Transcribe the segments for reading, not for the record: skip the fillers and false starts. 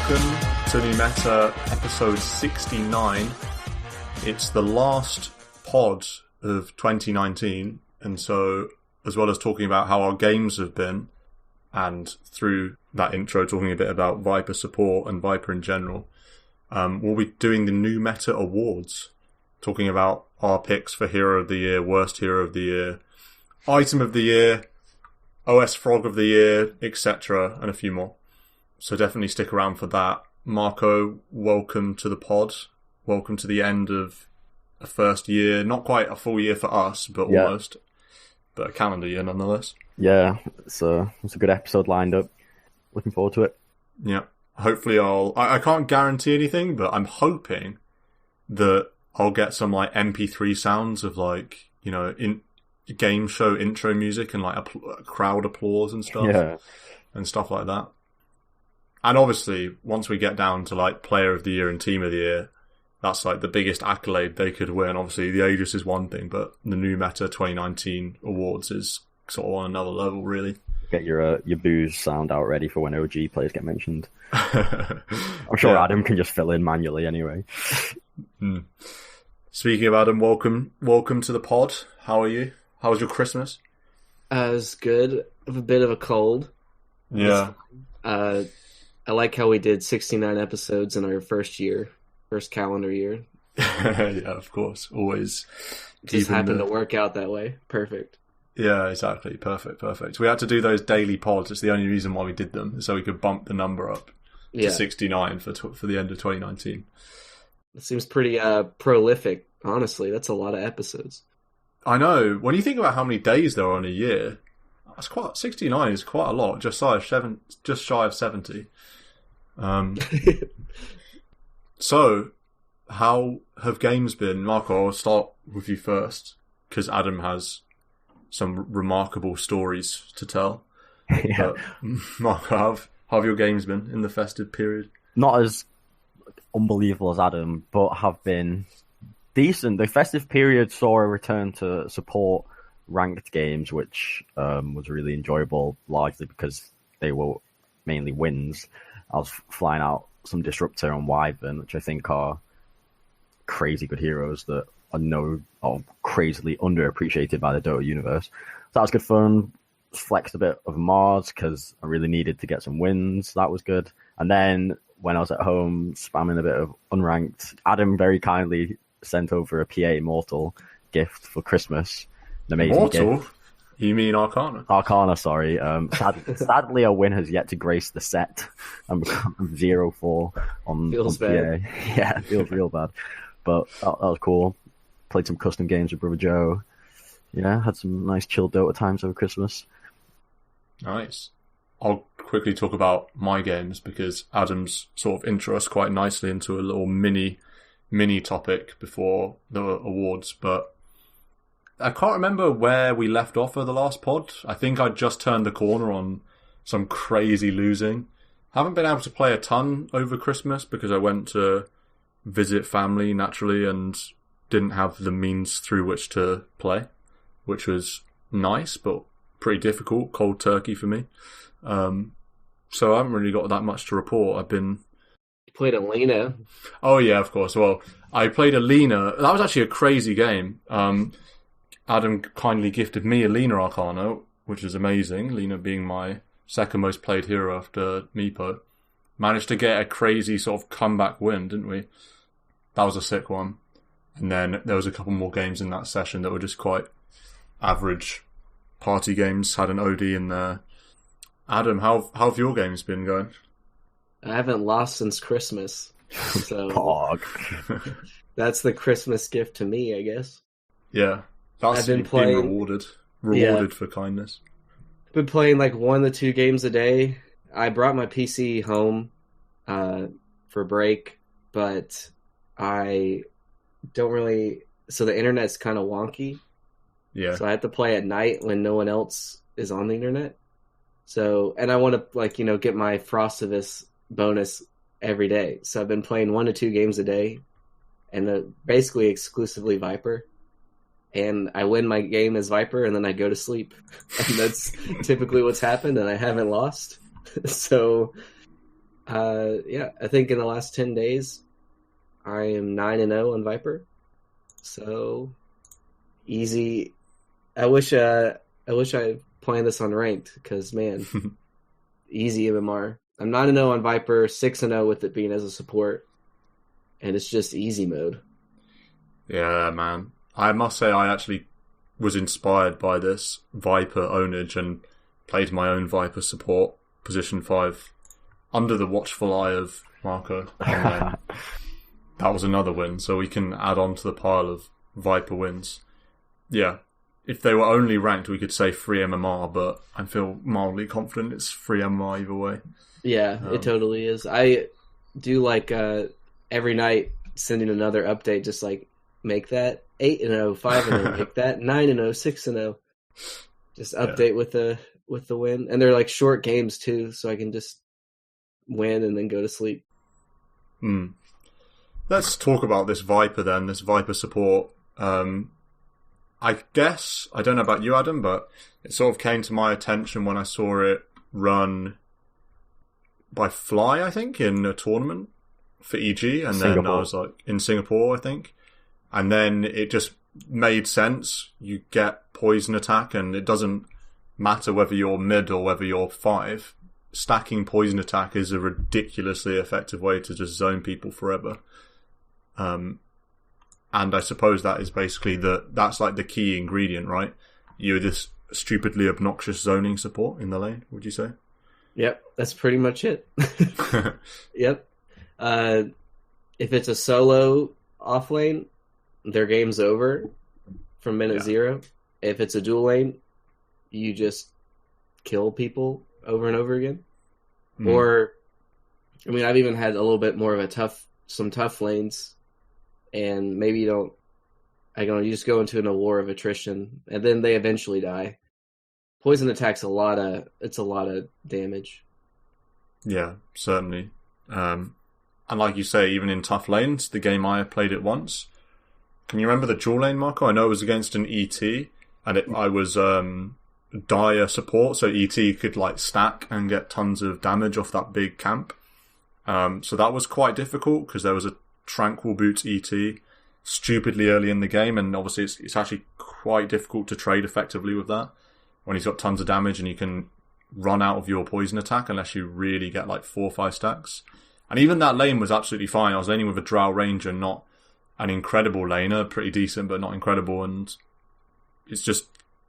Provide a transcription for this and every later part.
welcome to New Meta episode 69. It's the last pod of 2019, and so as well as talking about how our games have been, and through that intro talking a bit about Viper support and Viper in general, we'll be doing the New Meta Awards, talking about our picks for Hero of the Year, Worst Hero of the Year, Item of the Year, OSFrog of the Year, etc., and a few more. So definitely stick around for that. Marco, welcome to the pod. Welcome to the end of a first year. Not quite a full year for us, but almost. But a calendar year nonetheless. Yeah, it's a good episode lined up. Looking forward to it. Yeah. Hopefully I can't guarantee anything, but I'm hoping that I'll get some like MP3 sounds of like, you know, in game show intro music and like crowd applause and stuff. Yeah. And stuff like that. And obviously, once we get down to like Player of the Year and Team of the Year, that's like the biggest accolade they could win. Obviously, the Aegis is one thing, but the New Meta 2019 awards is sort of on another level, really. Get your booze sound out ready for when OG players get mentioned. I'm sure Adam can just fill in manually anyway. Speaking of Adam, welcome to the pod. How are you? How was your Christmas? It was good. I have a bit of a cold. Yeah. I like how we did 69 episodes in our first calendar year. Yeah, of course. Always. It just happened to work out that way. Perfect. Yeah, exactly. Perfect. We had to do those daily pods. It's the only reason why we did them, so we could bump the number up to 69 for the end of 2019. It seems pretty prolific, honestly. That's a lot of episodes. I know. When you think about how many days there are in a year, 69 is quite a lot, just shy of 70. So, how have games been? Marco, I'll start with you first, because Adam has some remarkable stories to tell. Yeah. Marco, how have your games been in the festive period? Not as unbelievable as Adam, but have been decent. The festive period saw a return to support ranked games, which was really enjoyable, largely because they were mainly wins. I was flying out some Disruptor and Wyvern, which I think are crazy good heroes that are crazily underappreciated by the Dota universe. So that was good fun. Flexed a bit of Mars because I really needed to get some wins. That was good. And then when I was at home spamming a bit of unranked, Adam very kindly sent over a PA Immortal gift for Christmas. An amazing Immortal? gift. You mean Arcana? Arcana, sorry. Sadly, a win has yet to grace the set. I'm 0-4 on bad. PA. Yeah, it feels real bad. But that was cool. Played some custom games with Brother Joe. Yeah, had some nice chill Dota times over Christmas. Nice. I'll quickly talk about my games because Adam's sort of intro us quite nicely into a little mini topic before the awards, but I can't remember where we left off of the last pod. I think I just turned the corner on some crazy losing. Haven't been able to play a ton over Christmas because I went to visit family naturally and didn't have the means through which to play, which was nice, but pretty difficult, cold turkey for me. So I haven't really got that much to report. You played Alina. Oh yeah, of course. Well, I played Alina. That was actually a crazy game. Adam kindly gifted me a Lina Arcana, which is amazing. Lina being my second most played hero after Meepo. Managed to get a crazy sort of comeback win, didn't we? That was a sick one. And then there was a couple more games in that session that were just quite average party games. Had an OD in there. Adam, how have your games been going? I haven't lost since Christmas. So Pog. That's the Christmas gift to me, I guess. Yeah. That's been rewarded for kindness. I've been playing like 1 to 2 games a day. I brought my PC home for break, but I don't really... So the internet's kind of wonky. Yeah. So I have to play at night when no one else is on the internet. So, and I want to get my Frostivus bonus every day. So I've been playing 1 to 2 games a day, and basically exclusively Viper. And I win my game as Viper, and then I go to sleep. And that's typically what's happened, and I haven't lost. So Yeah, I think in the last 10 days, I am 9-0 on Viper. So easy. I wish I planned this on ranked because man, easy MMR. I'm 9-0 on Viper, 6-0 with it being as a support, and it's just easy mode. Yeah, man. I must say I actually was inspired by this Viper ownage and played my own Viper support, position 5, under the watchful eye of Marco. And then that was another win, so we can add on to the pile of Viper wins. Yeah, if they were only ranked, we could say free MMR, but I feel mildly confident it's free MMR either way. Yeah, it totally is. I do like every night sending another update, just like make that 8-0, 5-0, make that 9-0, 6-0. Just update with the win, and they're like short games too, so I can just win and then go to sleep. Let's talk about this Viper then, this Viper support. I guess, I don't know about you, Adam, but it sort of came to my attention when I saw it run by Fly, I think, in a tournament for EG, and Singapore. Then I was like, in Singapore, I think. And then it just made sense. You get poison attack, and it doesn't matter whether you're mid or whether you're 5. Stacking poison attack is a ridiculously effective way to just zone people forever. And I suppose that is basically that's like the key ingredient, right? You're this stupidly obnoxious zoning support in the lane, would you say? Yep, that's pretty much it. Yep. If it's a solo off lane, their game's over from minute 0. If it's a dual lane, you just kill people over and over again. Or, I mean, I've even had a little bit more of some tough lanes, and maybe you just go into a war of attrition, and then they eventually die. Poison attack's a lot of damage. Yeah, certainly. And like you say, even in tough lanes, the game I played it once. Can you remember the dual lane, Marco? I know it was against an ET, and I was dire support, so ET could like stack and get tons of damage off that big camp. So that was quite difficult because there was a Tranquil Boots ET stupidly early in the game, and obviously it's actually quite difficult to trade effectively with that when he's got tons of damage and you can run out of your poison attack unless you really get like 4 or 5 stacks. And even that lane was absolutely fine. I was laning with a Drow Ranger, not an incredible laner, pretty decent but not incredible, and it's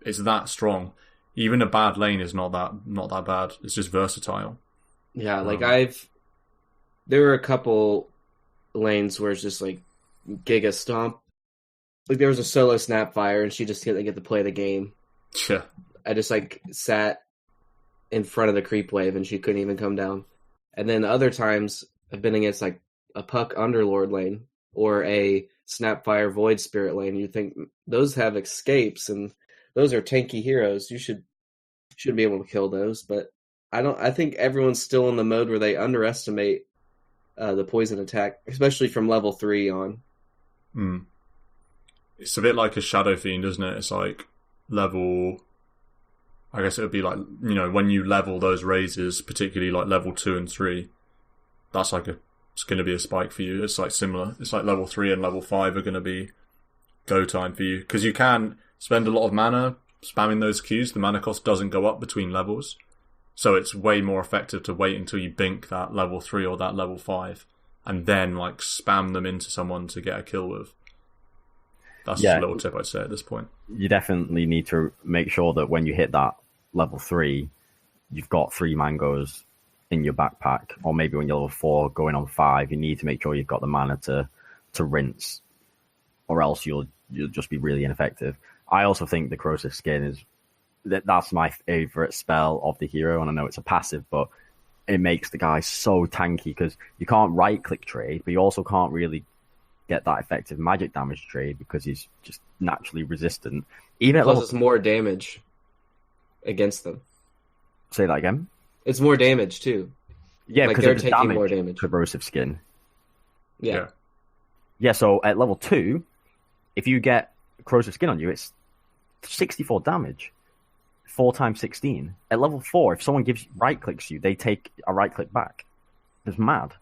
that strong. Even a bad lane is not that bad. It's just versatile. Yeah, like there were a couple lanes where it's just like Giga Stomp. Like there was a solo Snapfire and she just didn't get to play the game. Yeah. I just like sat in front of the creep wave and she couldn't even come down. And then other times I've been against like a Puck Underlord lane or a Snapfire Void Spirit lane. You think those have escapes and those are tanky heroes. You should be able to kill those, but I think everyone's still in the mode where they underestimate the poison attack, especially from level 3 on. It's a bit like a Shadow Fiend, isn't it? It's like level, I guess it would be like, you know, when you level those raises, particularly like level 2 and 3, that's like it's going to be a spike for you. It's like similar. It's like level 3 and level 5 are going to be go time for you, because you can spend a lot of mana spamming those Qs. The mana cost doesn't go up between levels, so it's way more effective to wait until you bink that level 3 or that level 5 and then like spam them into someone to get a kill with. That's just a little tip I'd say at this point. You definitely need to make sure that when you hit that level 3, you've got 3 mangoes in your backpack, or maybe when you're level 4 going on 5, you need to make sure you've got the mana to rinse, or else you'll just be really ineffective. I also think the corrosive skin that's my favorite spell of the hero, and I know it's a passive, but it makes the guy so tanky because you can't right click trade, but you also can't really get that effective magic damage trade because he's just naturally resistant. Even plus it's more damage against them. Say that again. It's more damage too. Yeah, like because they're taking more damage. Corrosive skin. Yeah. So at level 2, if you get corrosive skin on you, it's 64 damage. 4 times 16. At level 4, if someone right clicks you, they take a right click back. It's mad.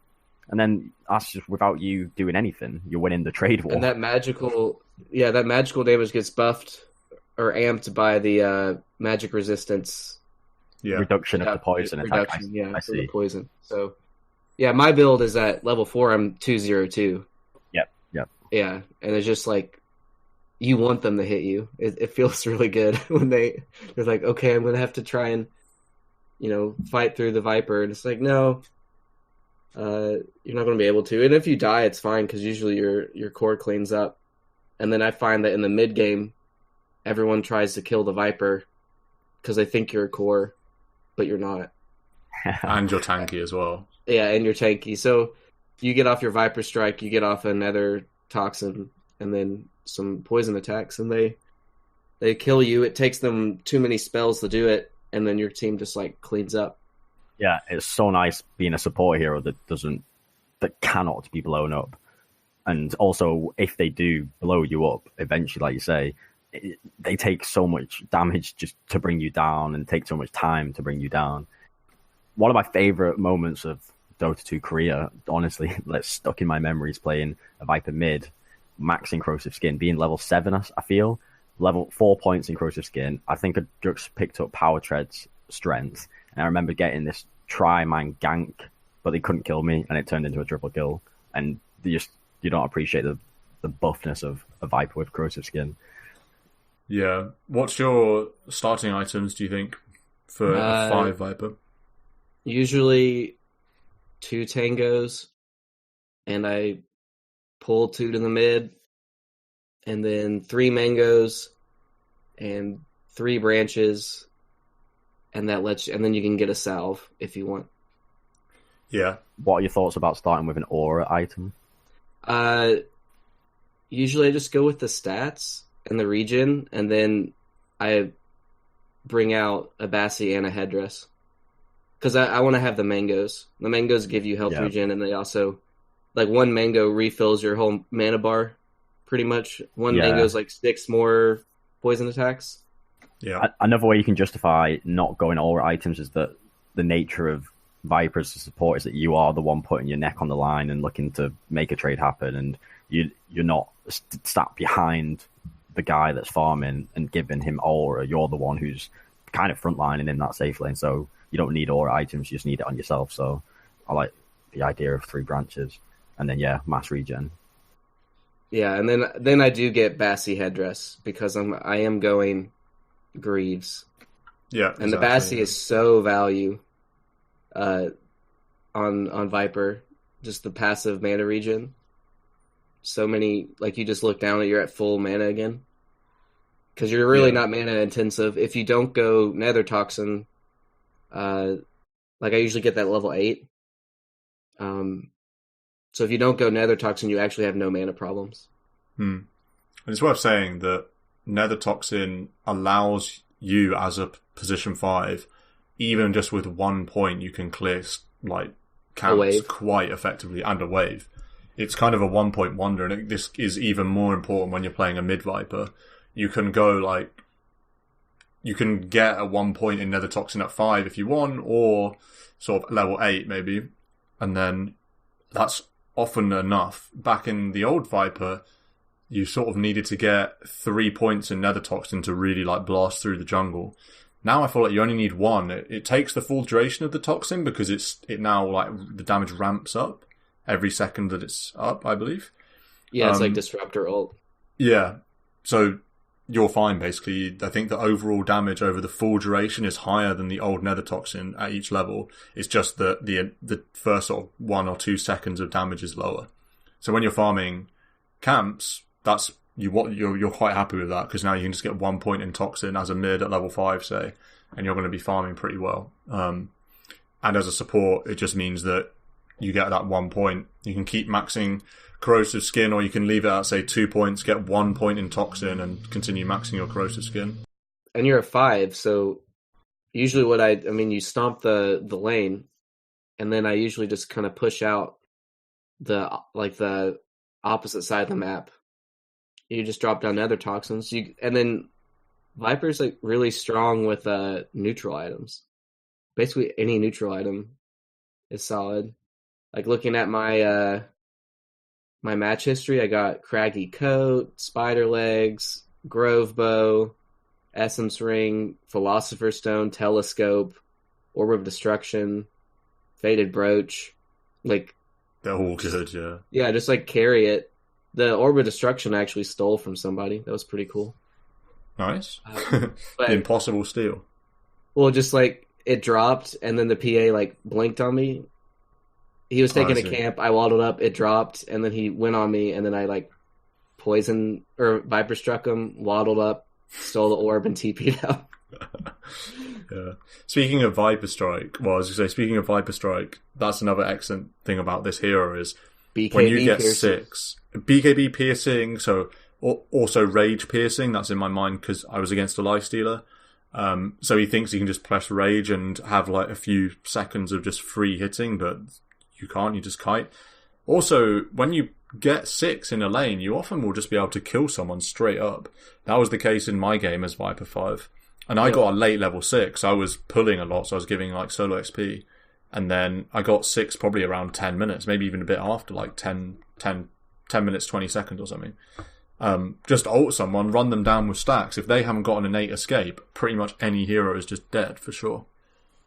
And then that's just without you doing anything. You're winning the trade war. And that magical damage gets buffed or amped by the magic resistance reduction of the poison attack. I see. The poison. So, yeah, my build is at level 4. I'm 202. Yep. Yeah, and it's just like you want them to hit you. It feels really good when they're like, okay, I'm gonna have to try and fight through the Viper, and it's like, no, you're not gonna be able to. And if you die, it's fine because usually your core cleans up. And then I find that in the mid game, everyone tries to kill the Viper because they think you're a core, but you're not. And you're tanky as well. Yeah, and you're tanky. So you get off your Viper Strike, you get off another Toxin, and then some poison attacks, and they kill you. It takes them too many spells to do it, and then your team just like cleans up. Yeah, it's so nice being a support hero that cannot be blown up. And also, if they do blow you up, eventually, like you say, they take so much damage just to bring you down and take so much time to bring you down. One of my favorite moments of Dota 2 Korea, honestly, that's stuck in my memory, is playing a Viper mid, maxing Corrosive Skin, being level 7, I feel. Level 4 points in Corrosive Skin. I think I just picked up Power Tread's strength. And I remember getting this try-man gank, but they couldn't kill me, and it turned into a triple kill. And you don't appreciate the buffness of a Viper with Corrosive Skin. Yeah. What's your starting items, do you think, for a 5 Viper? Usually 2 tangos, and I pull 2 to the mid, and then 3 mangoes, and 3 branches, and then you can get a salve if you want. Yeah. What are your thoughts about starting with an aura item? Usually I just go with the stats and the region, and then I bring out a Bassi and a headdress. Because I want to have the mangoes. The mangoes give you health regen, and they also, like, 1 mango refills your whole mana bar, pretty much. 1 mango is like 6 more poison attacks. Yeah. Another way you can justify not going aura items is that the nature of Vipers to support is that you are the one putting your neck on the line and looking to make a trade happen, and you're not sat behind the guy that's farming and giving him aura. You're the one who's kind of frontlining in that safe lane, so you don't need aura items, you just need it on yourself. So I like the idea of 3 branches, and then mass regen. Yeah, and then I do get Bassi headdress because I am going Greaves. Yeah, and the Bassi is so value on Viper, just the passive mana regen. So many, like, you just look down and you're at full mana again. Because you're really not mana intensive. If you don't go Nether Toxin, like I usually get that level 8. So if you don't go Nether Toxin, you actually have no mana problems. And it's worth saying that Nether Toxin allows you as a position 5, even just with 1 point, you can clear like camps quite effectively, and a wave. It's kind of a 1 point wonder, and this is even more important when you're playing a mid Viper. You can go you can get a 1 point in Nether Toxin at 5 if you want, or sort of level 8 maybe, and then that's often enough. Back in the old Viper, you sort of needed to get 3 points in Nether Toxin to really blast through the jungle. Now I feel like you only need 1. It takes the full duration of the Toxin because it now the damage ramps up every second that it's up, I believe. Yeah, it's like Disruptor ult. Yeah, so you're fine basically. I think the overall damage over the full duration is higher than the old Nether Toxin at each level. It's just that the first sort of 1 or 2 seconds of damage is lower. So when you're farming camps, you're quite happy with that, because now you can just get 1 point in Toxin as a mid at level 5, say, and you're going to be farming pretty well. And as a support, it just means that you get that 1 point. You can keep maxing Corrosive Skin, or you can leave it at, say, 2 points, get 1 point in Toxin, and continue maxing your Corrosive Skin. And you're a 5, so usually you stomp the lane, and then I usually just kind of push out the opposite side of the map. You just drop down Nether Toxins, and then Viper's really strong with neutral items. Basically, any neutral item is solid. Like looking at my my match history, I got Craggy Coat, Spider Legs, Grove Bow, Essence Ring, Philosopher's Stone, Telescope, Orb of Destruction, Faded Brooch. Like, They're all good, yeah. yeah, just like carry it. The Orb of Destruction I actually stole from somebody. That was pretty cool. Nice. But The impossible steal. well, just like it dropped, and then the PA like blinked on me. He was taking I a see. camp. I waddled up. It dropped, and then he went on me, and then I like poison or Viper struck him. Waddled up, stole the orb, and TP'd out. Yeah. Speaking of Viper Strike, well, I was going to say, speaking of Viper Strike, that's another excellent thing about this hero is BKB when you get piercing. 6, BKB piercing, so also rage piercing, that's in my mind because I was against a lifestealer. So he thinks he can just press rage and have like a few seconds of just free hitting, but you can't, you just kite. Also, when you get 6 in a lane, you often will just be able to kill someone straight up. That was the case in my game as Viper 5. And I got a late level 6. I was pulling a lot, so I was giving like solo XP. And then I got 6 probably around 10 minutes, maybe even a bit after, like 10 minutes, 20 seconds or something. Just ult someone, run them down with stacks. If they haven't got an innate escape, pretty much any hero is just dead for sure.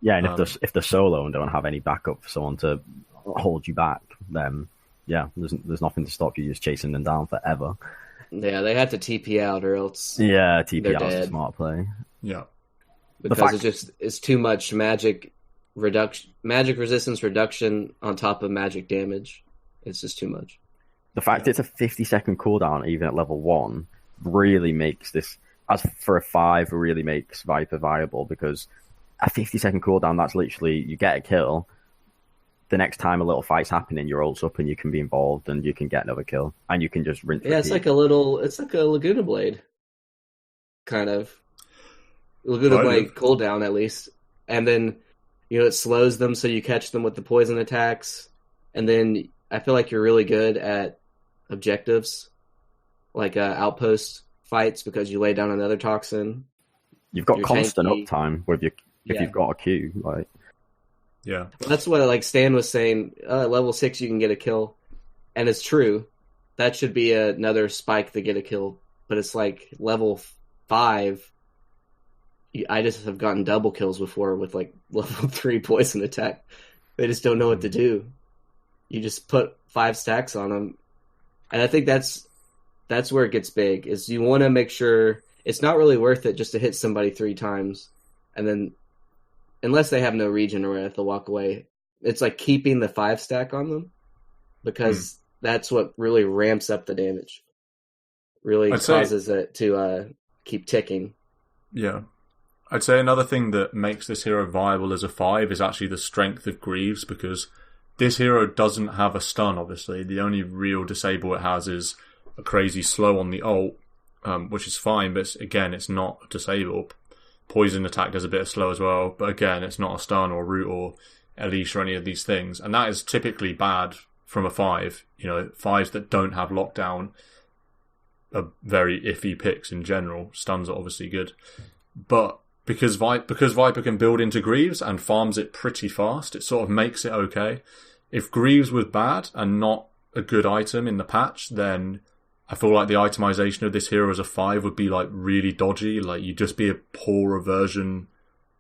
Yeah, and if they're solo and don't have any backup for someone to hold you back, then yeah, there's nothing to stop you just chasing them down forever. Yeah, they have to TP out or else Yeah, TP They're out is a dead. smart play. Yeah. because it's too much magic resistance reduction on top of magic damage. It's just too much. The fact it's a 50-second cooldown, even at level 1, really makes this, as for a 5, really makes Viper viable, because a 50-second cooldown, that's literally, you get a kill, the next time a little fight's happening, your ult's up and you can be involved and you can get another kill, and you can just rinse. Yeah, it's like a Laguna Blade, kind of. Laguna Blade cooldown, at least. And then, it slows them so you catch them with the poison attacks. And then I feel like you're really good at objectives, like outpost fights, because you lay down another toxin. You've got You're constant tanky. uptime with your, if you've got a Q. Like, Yeah. Well, that's what like Stan was saying. Level 6 you can get a kill, and it's true. That should be another spike to get a kill. But it's like level 5. I just have gotten double kills before with like level 3 poison attack. They just don't know what to do. You just put 5 stacks on them, and I think that's where it gets big. Is you want to make sure it's not really worth it just to hit somebody 3 times, and then unless they have no regen or they'll walk away. It's like keeping the 5 stack on them, because that's what really ramps up the damage. Really causes it to keep ticking. Yeah. I'd say another thing that makes this hero viable as a 5 is actually the strength of Greaves, because this hero doesn't have a stun, obviously. The only real disable it has is a crazy slow on the ult, which is fine, but it's not a disable. Poison attack does a bit of slow as well, but again, it's not a stun or root or Elish or any of these things. And that is typically bad from a 5. 5s that don't have lockdown are very iffy picks in general. Stuns are obviously good. But because Viper can build into Greaves and farms it pretty fast, it sort of makes it okay. If Greaves was bad and not a good item in the patch, then I feel like the itemization of this hero as a 5 would be like really dodgy. Like you'd just be a poorer version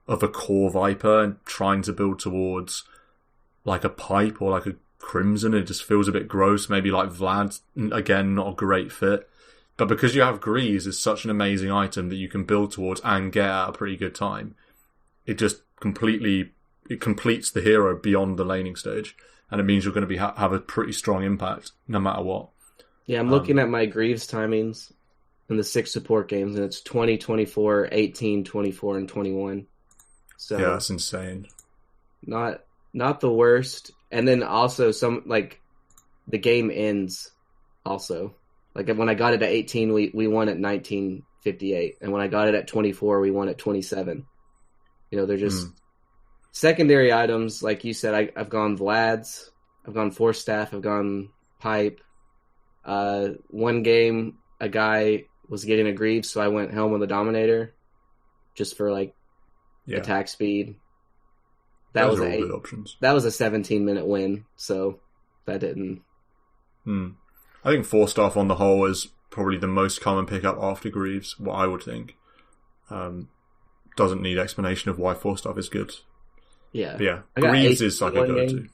of a core Viper and trying to build towards like a pipe or like a Crimson. It just feels a bit gross. Maybe like Vlad, again, not a great fit. But because you have Greaves is such an amazing item that you can build towards and get at a pretty good time, it just completes the hero beyond the laning stage. And it means you're going to have a pretty strong impact no matter what. Yeah, I'm looking at my Greaves timings in the 6 support games, and it's 20, 24, 18, 24, and 21. So yeah, that's insane. Not the worst. And then also some like the game ends also. Like when I got it at 18, we won at 1958, and when I got it at 24, we won at 27. They're just secondary items, like you said. I've gone Vlad's, I've gone Force Staff, I've gone Pipe. One game, a guy was getting a Greaves, so I went Helm of the Dominator, just for like attack speed. That Those was are all good options. That was a 17-minute win, so that didn't. I think 4-staff on the whole is probably the most common pickup after Greaves, what I would think. Doesn't need explanation of why 4-staff is good. Yeah. But yeah, Greaves is like a go-to.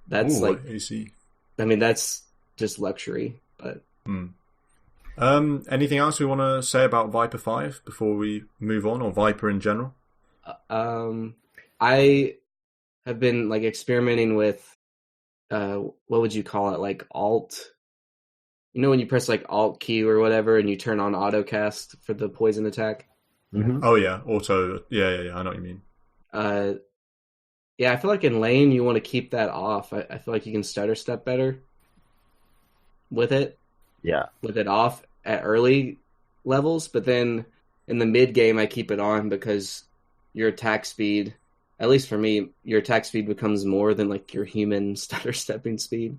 That's like AC. I mean, that's just luxury, but... Anything else we want to say about Viper 5 before we move on, or Viper in general? I have been like experimenting with what would you call it, like alt, when you press like alt Q or whatever and you turn on autocast for the poison attack. Oh yeah, auto. Yeah, I know what you mean. Yeah, I feel like in lane you want to keep that off. I feel like you can stutter step better with it. Yeah, with it off at early levels, but then in the mid game I keep it on because your attack speed, at least for me, your attack speed becomes more than like your human stutter stepping speed.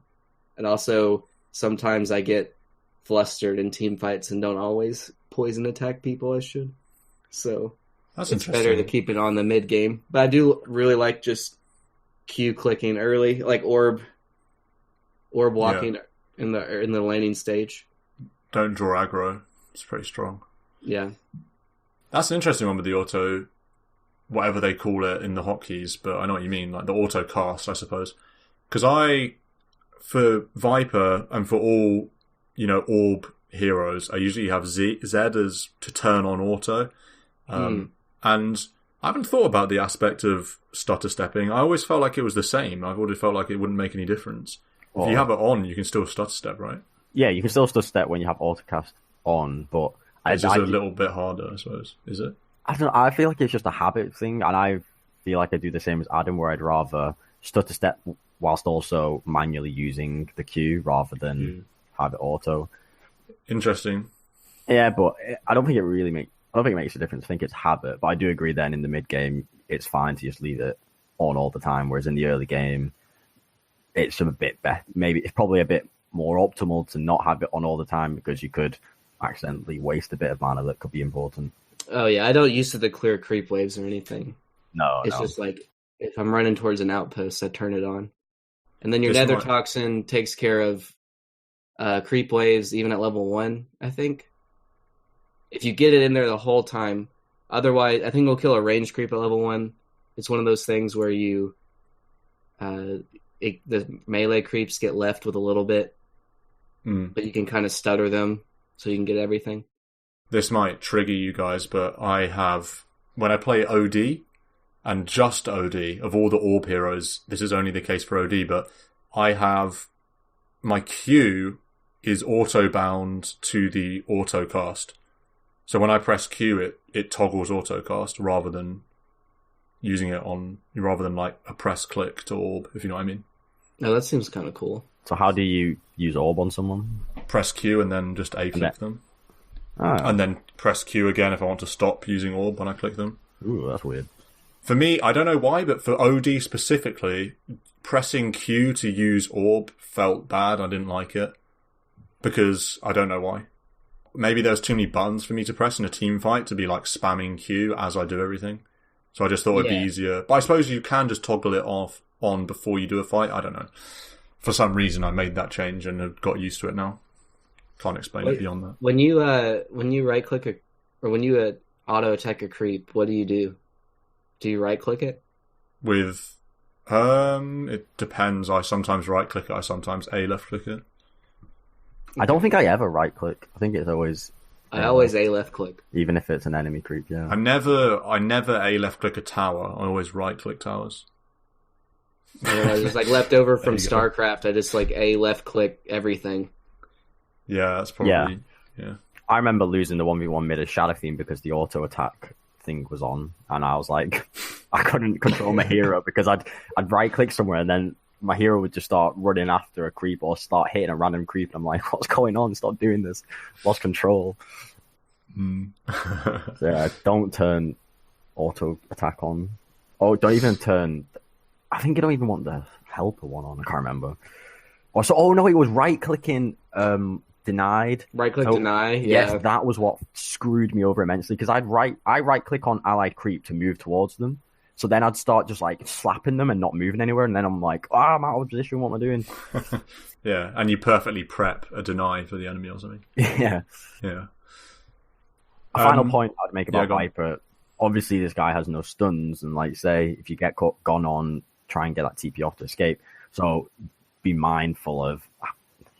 And also sometimes I get flustered in team fights and don't always poison attack people I should. So it's better to keep it on the mid game. But I do really like just Q clicking early, like orb walking in the laning stage. Don't draw aggro. It's pretty strong. Yeah. That's an interesting one with the auto, whatever they call it in the hotkeys, but I know what you mean, like the auto cast, I suppose. Because for Viper and for all, orb heroes, I usually have Z as to turn on auto. And I haven't thought about the aspect of stutter stepping. I always felt like it was the same. I've always felt like it wouldn't make any difference. If you have it on, you can still stutter step, right? Yeah, you can still stutter step when you have autocast on, but it's just a little bit harder, I suppose. Is it? I don't know. I feel like it's just a habit thing, and I feel like I do the same as Adam, where I'd rather stutter step whilst also manually using the Q rather than have it auto. Interesting. Yeah, but I don't think it makes a difference. I think it's habit, but I do agree then in the mid game, it's fine to just leave it on all the time, whereas in the early game, it's a bit better. Maybe it's probably a bit more optimal to not have it on all the time because you could accidentally waste a bit of mana that could be important. Oh yeah, I don't use it to clear creep waves or anything. No, it's just like if I'm running towards an outpost, I turn it on, and then your Nether Toxin takes care of creep waves even at level 1. I think if you get it in there the whole time. Otherwise, I think it'll kill a range creep at level 1. It's one of those things where you the melee creeps get left with a little bit, but you can kind of stutter them so you can get everything. This might trigger you guys, but when I play OD, and just OD, of all the orb heroes, this is only the case for OD, but I have my Q is auto-bound to the auto-cast. So when I press Q, it toggles auto-cast rather than like a press click to orb, if you know what I mean. Oh, that seems kind of cool. So how do you use orb on someone? Press Q and then just A-click them. Oh. And then press Q again if I want to stop using orb when I click them. Ooh, that's weird. For me, I don't know why, but for OD specifically, pressing Q to use orb felt bad. I didn't like it. Because I don't know why. Maybe there's too many buttons for me to press in a team fight to be like spamming Q as I do everything. So I just thought it'd be easier. But I suppose you can just toggle it on before you do a fight. I don't know. For some reason, I made that change and have got used to it now. Can't explain it beyond that. When you right click or when you auto attack a creep, what do you do? Do you right click it? With it depends. I sometimes right click it. I sometimes A left click it. I don't think I ever right click. I think it's always. I always A left click, even if it's an enemy creep. Yeah. I never A left click a tower. I always right click towers. Otherwise, it's like left over from StarCraft. I just like A left click everything. Yeah, that's probably yeah. I remember losing the 1v1 mid as Shadow Theme because the auto attack thing was on, and I was like, I couldn't control my hero because I'd right click somewhere and then my hero would just start running after a creep or start hitting a random creep, and I'm like, what's going on? Stop doing this. Lost control. So, yeah, don't turn auto attack on. Oh, don't even turn. I think you don't even want the helper one on. I can't remember. Or so. Oh no, it was right clicking. Denied. Right click deny. Yeah. Yes, that was what screwed me over immensely because I right click on allied creep to move towards them, So then I'd start just like slapping them and not moving anywhere, and then I'm like, I'm out of position. What am I doing? Yeah, and you perfectly prep a deny for the enemy or something. Yeah. Yeah. A final point I'd make about go on. Viper. Obviously, this guy has no stuns, and like say, if you get gone on, try and get that TP off to escape. So be mindful of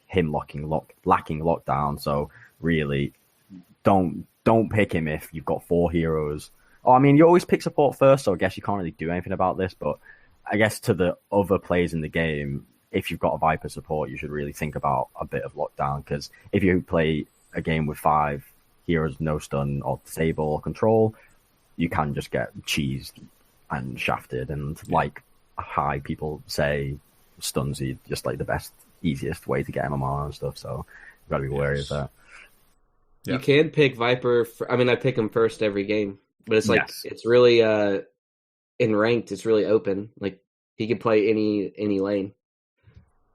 him lacking lockdown. So really, don't pick him if you've got 4 heroes. Oh, I mean, you always pick support first, so I guess you can't really do anything about this. But I guess to the other players in the game, if you've got a Viper support, you should really think about a bit of lockdown, because if you play a game with 5 heroes, no stun or disable or control, you can just get cheesed and shafted. And like high people say, stuns are just like the best, easiest way to get MMR and stuff. So you've got to be wary of that. Yeah. You can pick Viper. I pick him first every game, but it's like it's really in ranked. It's really open. Like he could play any lane.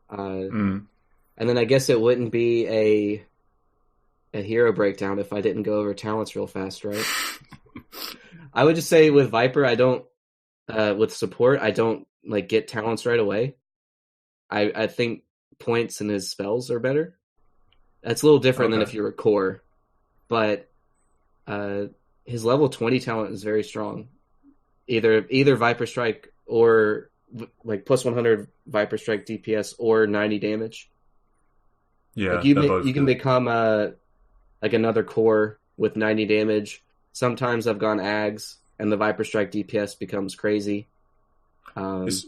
And then I guess it wouldn't be a hero breakdown if I didn't go over talents real fast, right? I would just say with Viper, I don't with support, I don't like get talents right away. I think points and his spells are better. That's a little different than if you were core, but his level 20 talent is very strong. Either Viper Strike or like plus 100 Viper Strike DPS or 90 damage. Yeah, like you can become like another core with 90 damage. Sometimes I've gone Ags and the Viper Strike DPS becomes crazy. It's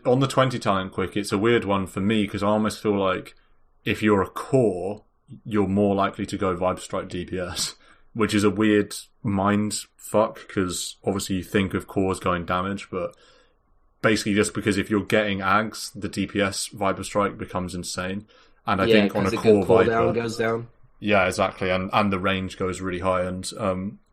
on the 20 talent quick, it's a weird one for me because I almost feel like if you're a core, you're more likely to go Viper Strike DPS, which is a weird mind fuck because obviously you think of cores going damage, but basically just because if you're getting Ags, the DPS Viper Strike becomes insane. And I think on a core Viper goes down. Yeah, exactly, and the range goes really high. And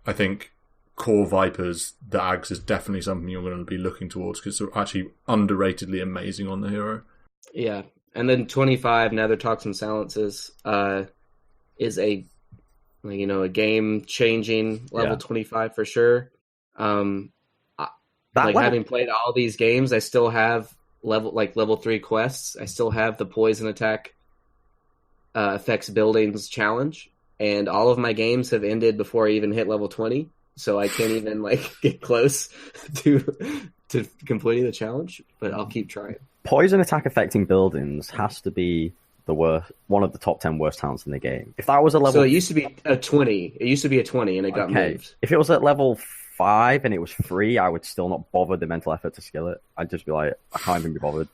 I think core Vipers, the Ags is definitely something you're going to be looking towards because they're actually underratedly amazing on the hero. Yeah, and then 25 Nether Toxin Silences is a game changing level 25 for sure. Having played all these games, I still have level 3 quests. I still have the poison attack affects buildings challenge, and all of my games have ended before I even hit level 20, so I can't even get close to completing the challenge, but I'll keep trying. Poison attack affecting buildings has to be the worst, one of the top 10 worst talents in the game. If that was a level, so it used to be a 20. It used to be a 20, and it got moved. If it was at level 5 and it was free, I would still not bother the mental effort to skill it. I'd just be like, I can't even be bothered.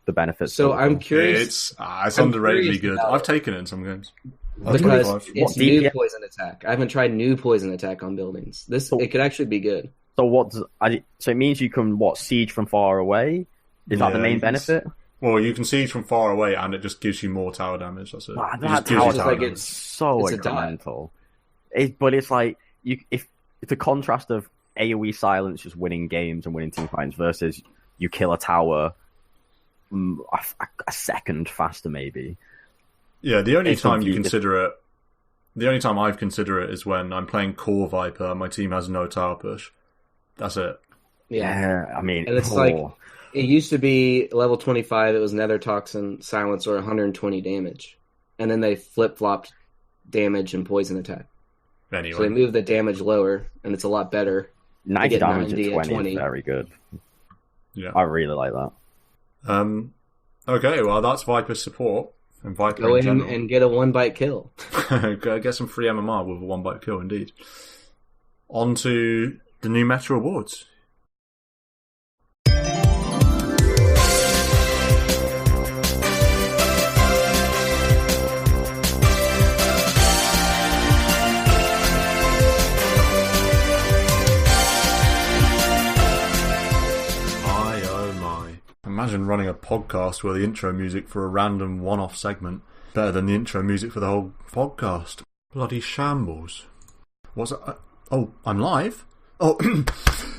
The benefits. So I'm curious. It's underratedly good. I've taken it in some games. Because it's new poison attack. I haven't tried new poison attack on buildings. It could actually be good. So so it means you can siege from far away? Is that the main benefit? Well, you can siege from far away, and it just gives you more tower damage. That's it. That tower damage is so incremental. But it's like if it's a contrast of AoE silence just winning games and winning team fights versus you kill a tower a second faster, maybe. Yeah, the only time I've considered it is when I'm playing core Viper and my team has no tower push. That's it. Yeah, I mean, and it's it used to be level 25. It was Nether Toxin Silence or 120 damage, and then they flip flopped damage and poison attack. Anyway, so they moved the damage lower, and it's a lot better. 90 damage at 20 is very good. Yeah, I really like that. Okay, well that's Viper's support and Viper go in general. and get a 1-bite kill. Go get some free MMR with a 1-bite kill, indeed. On to the new Meta Awards. Imagine running a podcast where the intro music for a random one-off segment better than the intro music for the whole podcast. Bloody shambles. What's that? Oh, I'm live? Oh,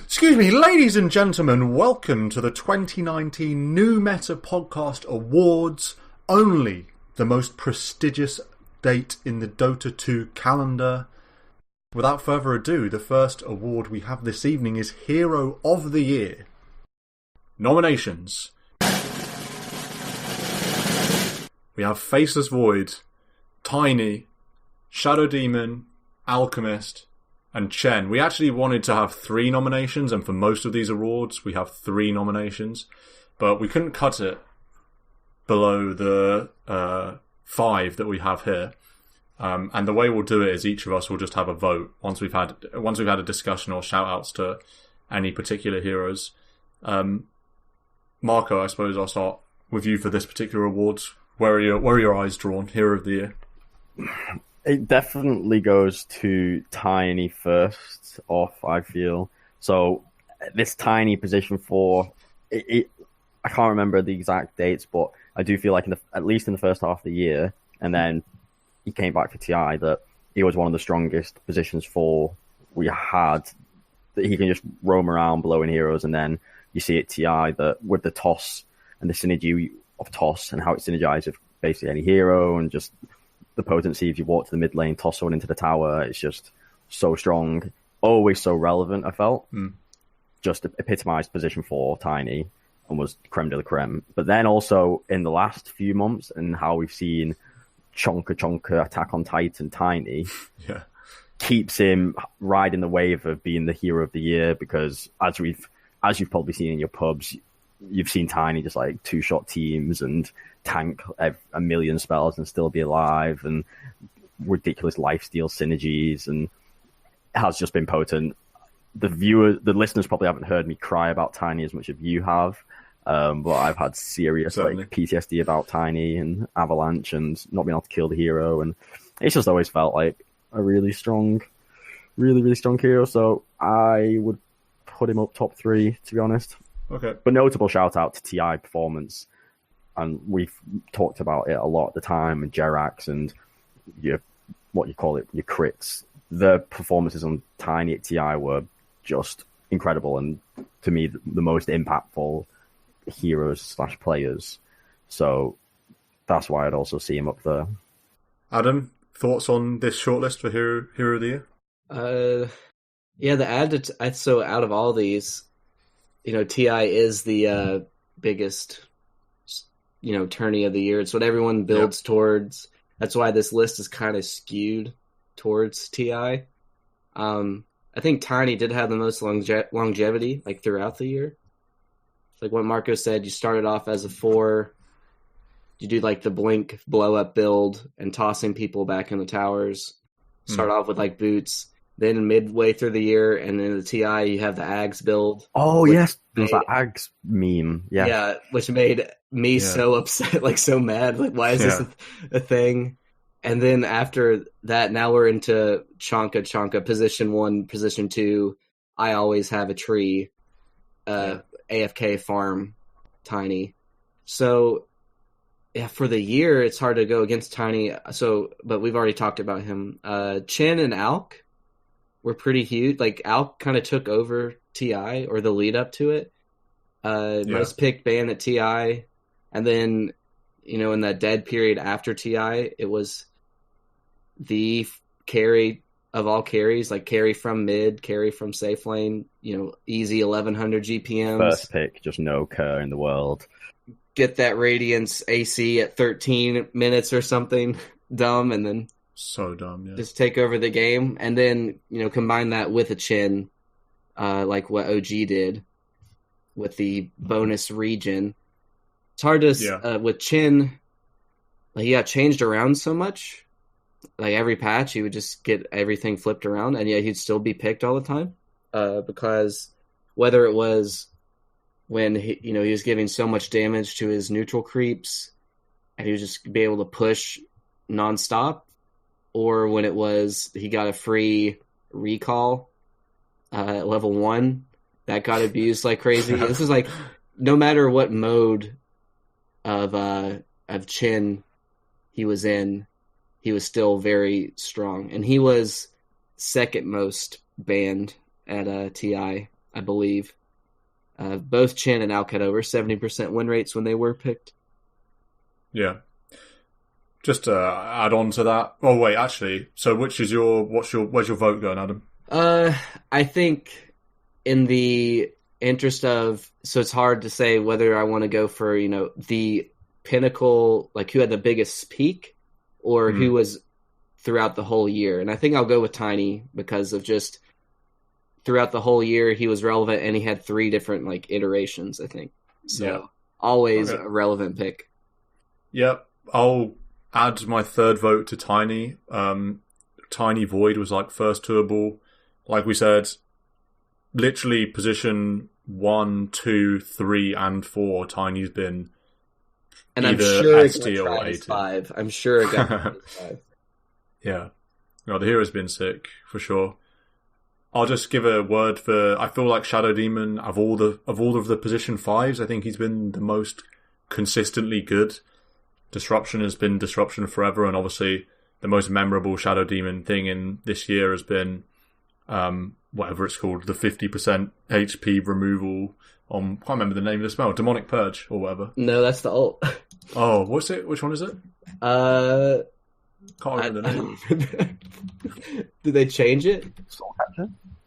excuse me, ladies and gentlemen, welcome to the 2019 New Meta Podcast Awards. Only the most prestigious date in the Dota 2 calendar. Without further ado, the first award we have this evening is Hero of the Year. Nominations. We have Faceless Void, Tiny, Shadow Demon, Alchemist, and Chen. We actually wanted to have 3 nominations, and for most of these awards, we have 3 nominations. But we couldn't cut it below the 5 that we have here. And the way we'll do it is each of us will just have a vote once we've had a discussion or shout-outs to any particular heroes. Marco, I suppose I'll start with you for this particular awards. Where are your eyes drawn? Hero of the Year. It definitely goes to Tiny first off, I feel. So this Tiny position 4, I can't remember the exact dates, but I do feel like at least in the first half of the year, and then he came back for TI, that he was one of the strongest positions 4 we had, that he can just roam around blowing heroes, and then you see at TI that with the toss and the synergy of toss and how it synergizes with basically any hero, and just the potency if you walk to the mid lane, toss someone into the tower, it's just so strong, always so relevant, I felt. Just epitomized position 4 Tiny and was creme de la creme. But then also in the last few months and how we've seen Chonka Attack on Titan Tiny keeps him riding the wave of being the Hero of the Year, because as you've probably seen in your pubs, you've seen Tiny just like 2-shot teams and tank a million spells and still be alive, and ridiculous lifesteal synergies, and has just been potent. The listeners probably haven't heard me cry about Tiny as much as you have, but I've had serious like PTSD about Tiny and Avalanche and not being able to kill the hero, and it's just always felt like a really strong hero. So I would put him up top 3, to be honest. Okay. But notable shout out to TI performance, and we've talked about it a lot at the time, and Jerax and your crits. The performances on Tiny at TI were just incredible, and to me the most impactful heroes / players. So that's why I'd also see him up there. Adam, thoughts on this shortlist for Hero of the Year? So out of all these, TI is the biggest, tourney of the year. It's what everyone builds towards. That's why this list is kind of skewed towards TI. I think Tiny did have the most longevity, like throughout the year. Like what Marco said, you started off as a 4. You do like the blink blow up build and tossing people back in the towers. Start off with like boots. Then midway through the year and in the TI, you have the Ags build. Oh, yes. There's that Ags meme. Yeah. Yeah, which made me so upset, like so mad. Like, why is this a thing? And then after that, now we're into Chonka, position 1, position 2. I always have a tree, AFK farm, Tiny. So, yeah, for the year, it's hard to go against Tiny. So, but we've already talked about him. Chen and Alk were pretty huge. Like, Alk kind of took over TI, or the lead up to it. Most picked ban at TI. And then, in that dead period after TI, it was the carry of all carries, like carry from mid, carry from safe lane, easy 1100 GPMs. First pick, just no cur in the world. Get that Radiance AC at 13 minutes or something dumb, and then so dumb, just take over the game. And then, combine that with a Chin, like what OG did with the bonus region. It's hard to, with Chin, like he got changed around so much. Like every patch, he would just get everything flipped around, and yet he'd still be picked all the time. Because whether it was when he was giving so much damage to his neutral creeps, and he would just be able to push nonstop, or when it was he got a free recall at level 1 that got abused like crazy. This is like no matter what mode of Chin he was in, he was still very strong, and he was second most banned at TI, I believe. Both Chin and Alk had over 70% win rates when they were picked. Yeah. Just to add on to that. Oh wait, actually, so where's your vote going, Adam? I think in the interest of, so it's hard to say whether I want to go for, the pinnacle, like who had the biggest peak or who was throughout the whole year. And I think I'll go with Tiny because of just throughout the whole year, he was relevant and he had 3 different like iterations, I think. So always a relevant pick. Yep. I'll add my third vote to Tiny. Tiny Void was like first tourable. Like we said, literally position 1, 2, 3, and 4. Tiny's been, and either I'm sure it ST or got AT. 5. I'm sure it got 5. Yeah. No, the hero's been sick for sure. I'll just give a word for. I feel like Shadow Demon of all of the position 5s, I think he's been the most consistently good. Disruption has been Disruption forever, and obviously the most memorable Shadow Demon thing in this year has been whatever it's called, the 50% HP removal on, I can't remember the name of the spell, Demonic Purge or whatever. No, that's the ult. Oh, what's it? Which one is it? Can't remember the name. Did they change it?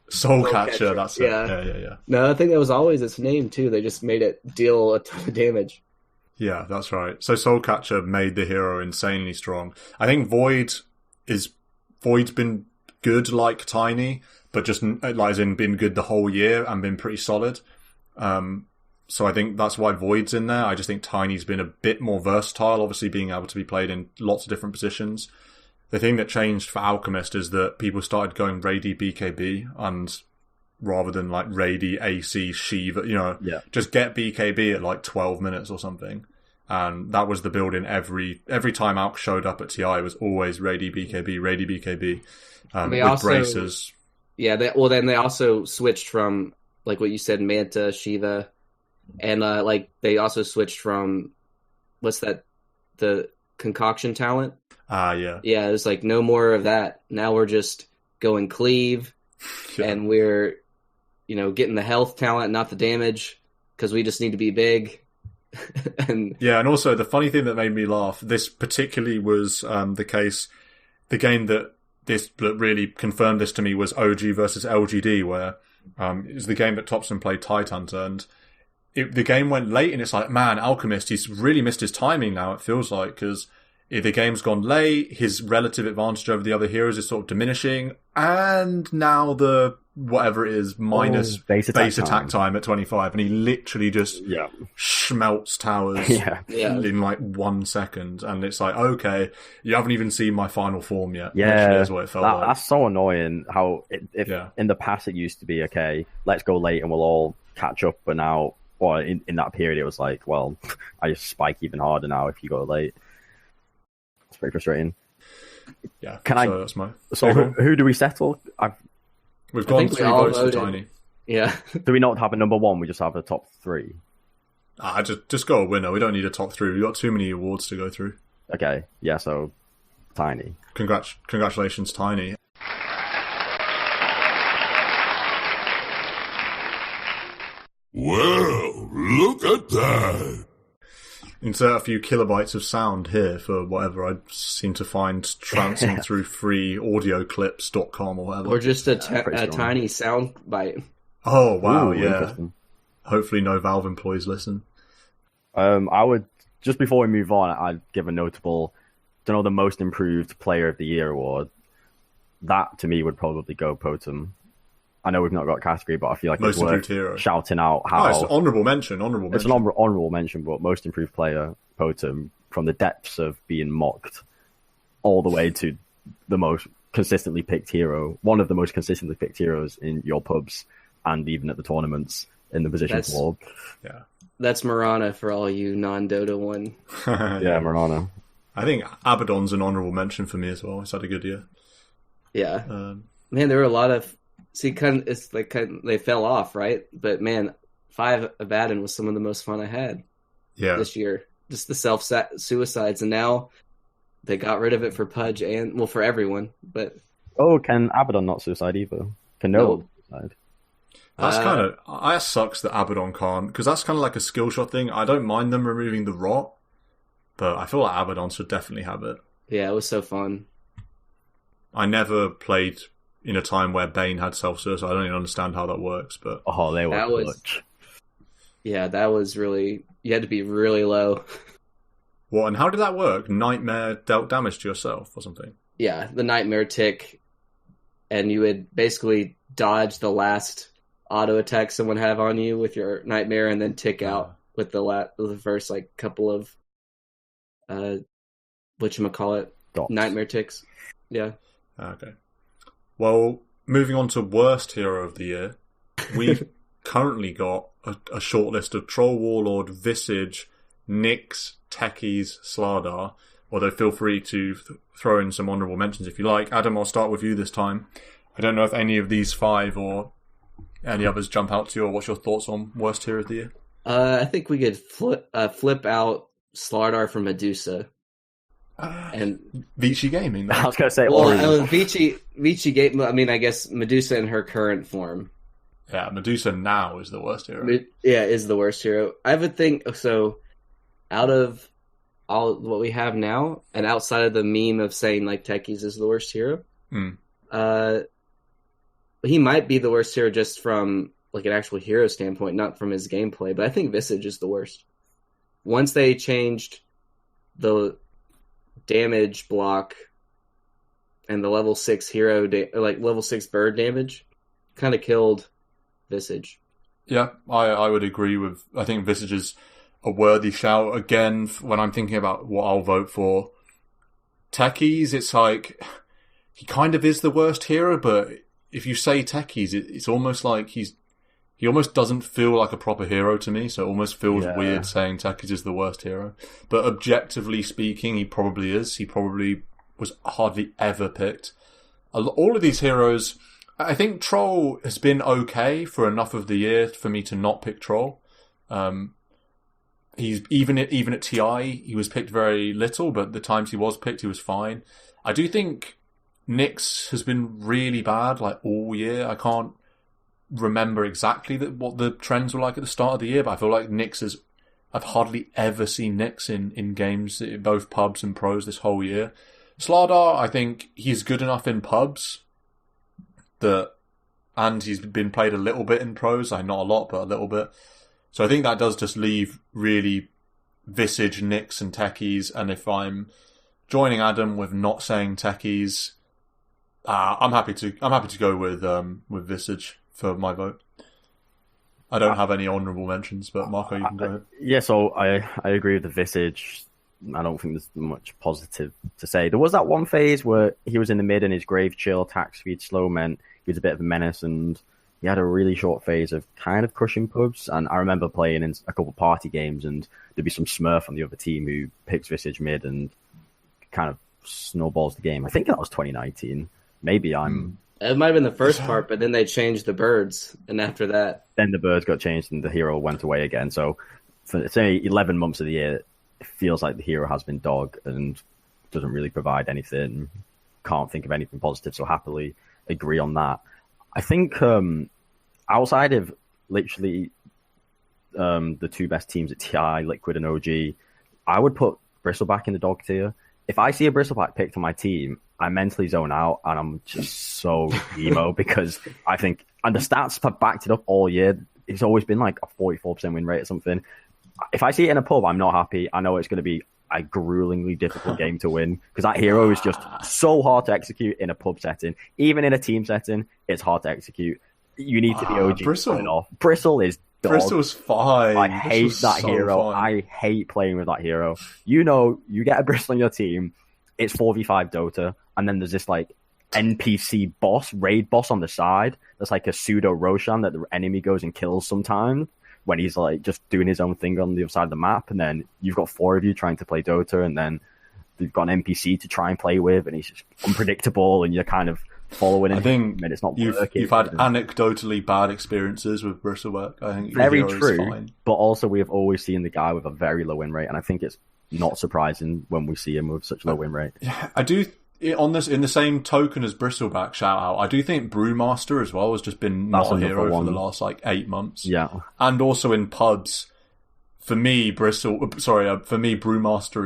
Soul Catcher, that's it. Yeah. No, I think that was always its name too. They just made it deal a ton of damage. Yeah, that's right. So Soul Catcher made the hero insanely strong. I think Void's been good like Tiny, but just like as in been good the whole year and been pretty solid. So I think that's why Void's in there. I just think Tiny's been a bit more versatile, obviously being able to be played in lots of different positions. The thing that changed for Alchemist is that people started going Rady BKB, and rather than like Rady AC Shiva, just get BKB at like 12 minutes or something. And that was the build in every time Alk showed up at TI. It was always Rady BKB, Rady BKB, with also, braces. Yeah, then they also switched from, like what you said, Manta, Shiva, and like they also switched from, what's that, the concoction talent? Yeah. Yeah, it was like no more of that. Now we're just going cleave, and we're, getting the health talent, not the damage, because we just need to be big. And also the funny thing that made me laugh, this particularly was the case, the game that really confirmed this to me was OG versus LGD, where it was the game that Topson played Tidehunter, and the game went late, and it's like, man, Alchemist, he's really missed his timing now, it feels like, because the game's gone late, his relative advantage over the other heroes is sort of diminishing, and now the whatever it is minus base attack time at 25, and he literally just schmelts towers in like 1 second, and it's like, okay, you haven't even seen my final form yet. Yeah, is what it felt like. That's so annoying. How in the past it used to be, okay, let's go late and we'll all catch up, but now, or in that period, it was like, well, I just spike even harder now if you go late. It's pretty frustrating. Yeah. That's my. So who do we settle? We've gone 3 votes for Tiny. Yeah. Do we not have a number 1? We just have a top 3. Just go a winner. We don't need a top 3. We've got too many awards to go through. Okay. Yeah. So Tiny. Congratulations, Tiny. Well, look at that. Insert a few kilobytes of sound here for whatever I seem to find trouncing through freeaudioclips.com or whatever. Or just a tiny sound bite. Oh, wow, yeah. Hopefully no Valve employees listen. I would, just before we move on, I'd give a notable, the most improved player of the year award. That, to me, would probably go Potem. I know we've not got a category, but I feel like most it's worth hero. Shouting out how... it's an honourable mention. It's an honourable mention, but most improved player, Potem, from the depths of being mocked all the way to the most consistently picked hero, one of the most consistently picked heroes in your pubs and even at the tournaments in the position war. Yeah. That's Marana for all you non-Dota one. Yeah, Marana. I think Abaddon's an honourable mention for me as well. He's had a good year. Yeah. Man, there were a lot of... See, they fell off, right? But man, 5 Abaddon was some of the most fun I had this year. Just the self-suicides, and now they got rid of it for Pudge and, well, for everyone. But can Abaddon not suicide either? Can no suicide? That's that sucks that Abaddon can't, because that's kind of like a skill shot thing. I don't mind them removing the rot, but I feel like Abaddon should definitely have it. Yeah, it was so fun. I never played in a time where Bane had self-serve, so I don't even understand how that works. But they were clutch. Yeah, that was really... You had to be really low. What, and how did that work? Nightmare dealt damage to yourself or something? Yeah, the Nightmare tick, and you would basically dodge the last auto attack someone have on you with your Nightmare, and then tick out with the first like couple of whatchamacallit, Nightmare ticks. Yeah. Okay. Well, moving on to worst hero of the year, we've currently got a short list of Troll Warlord, Visage, Nyx, Techies, Slardar. Although feel free to throw in some honourable mentions if you like. Adam, I'll start with you this time. I don't know if any of these 5 or any others jump out to you, or what's your thoughts on worst hero of the year? I think we could flip out Slardar from Medusa. And Vici Gaming, though. I was going to say, Vici Game. I mean, I guess Medusa in her current form. Yeah, Medusa now is the worst hero. Is the worst hero. I would think so. Out of all what we have now, and outside of the meme of saying like Techies is the worst hero, he might be the worst hero just from like an actual hero standpoint, not from his gameplay. But I think Visage is the worst. Once they changed the damage block and the level 6 hero, level 6 bird damage, kind of killed Visage. Yeah, I would agree with. I think Visage is a worthy shout. Again, when I'm thinking about what I'll vote for, Techies, it's like he kind of is the worst hero, but if you say Techies, it's almost like he almost doesn't feel like a proper hero to me, so it almost feels weird saying Techies is the worst hero. But objectively speaking, he probably is. He probably was hardly ever picked. All of these heroes, I think Troll has been okay for enough of the year for me to not pick Troll. He's even at TI, he was picked very little, but the times he was picked, he was fine. I do think Nyx has been really bad, like all year. I can't remember exactly what the trends were like at the start of the year, but I feel like I've hardly ever seen Nyx in games, both pubs and pros this whole year. Slardar, I think he's good enough in pubs and he's been played a little bit in pros, like not a lot, but a little bit. So I think that does just leave really Visage, Nyx, and Techies. And if I'm joining Adam with not saying Techies, I'm happy to go with Visage for my vote. I don't have any honourable mentions, but Marco, you can go ahead. Yeah, so I agree with the Visage. I don't think there's much positive to say. There was that one phase where he was in the mid and his grave chill, attack speed slow meant he was a bit of a menace, and he had a really short phase of kind of crushing pubs. And I remember playing in a couple party games and there'd be some smurf on the other team who picks Visage mid and kind of snowballs the game. I think that was 2019. Maybe I'm... It might have been the first part, but then they changed the birds. And after that... Then the birds got changed and the hero went away again. So for say 11 months of the year, it feels like the hero has been dog and doesn't really provide anything. Can't think of anything positive, so happily agree on that. I think outside of literally the 2 best teams at TI, Liquid and OG, I would put Bristleback in the dog tier. If I see a Bristleback picked on my team, I mentally zone out and I'm just so emo because I think, and the stats have backed it up all year, it's always been like a 44% win rate or something. If I see it in a pub, I'm not happy. I know it's going to be a gruelingly difficult game to win because that hero is just so hard to execute in a pub setting. Even in a team setting, it's hard to execute. You need to be OG. Bristle is dog. Bristle's fine. I hate that hero. Fine. I hate playing with that hero. You know, you get a Bristle on your team, it's 4v5 Dota, and then there's this like NPC boss, raid boss on the side. That's like a pseudo Roshan that the enemy goes and kills sometimes when he's like just doing his own thing on the other side of the map, and then you've got 4 of you trying to play Dota, and then you've got an NPC to try and play with, and he's just unpredictable, and you're kind of following him. I think and it's not you've had anecdotally bad experiences with Bristleback. I think very true, but also we have always seen the guy with a very low win rate, and I think it's not surprising when we see him with such low win rate. Yeah, I do. On this, in the same token as Bristleback, shout out. I do think Brewmaster as well has just been not a hero for the last 8 months. Yeah, and also in pubs, for me, Brewmaster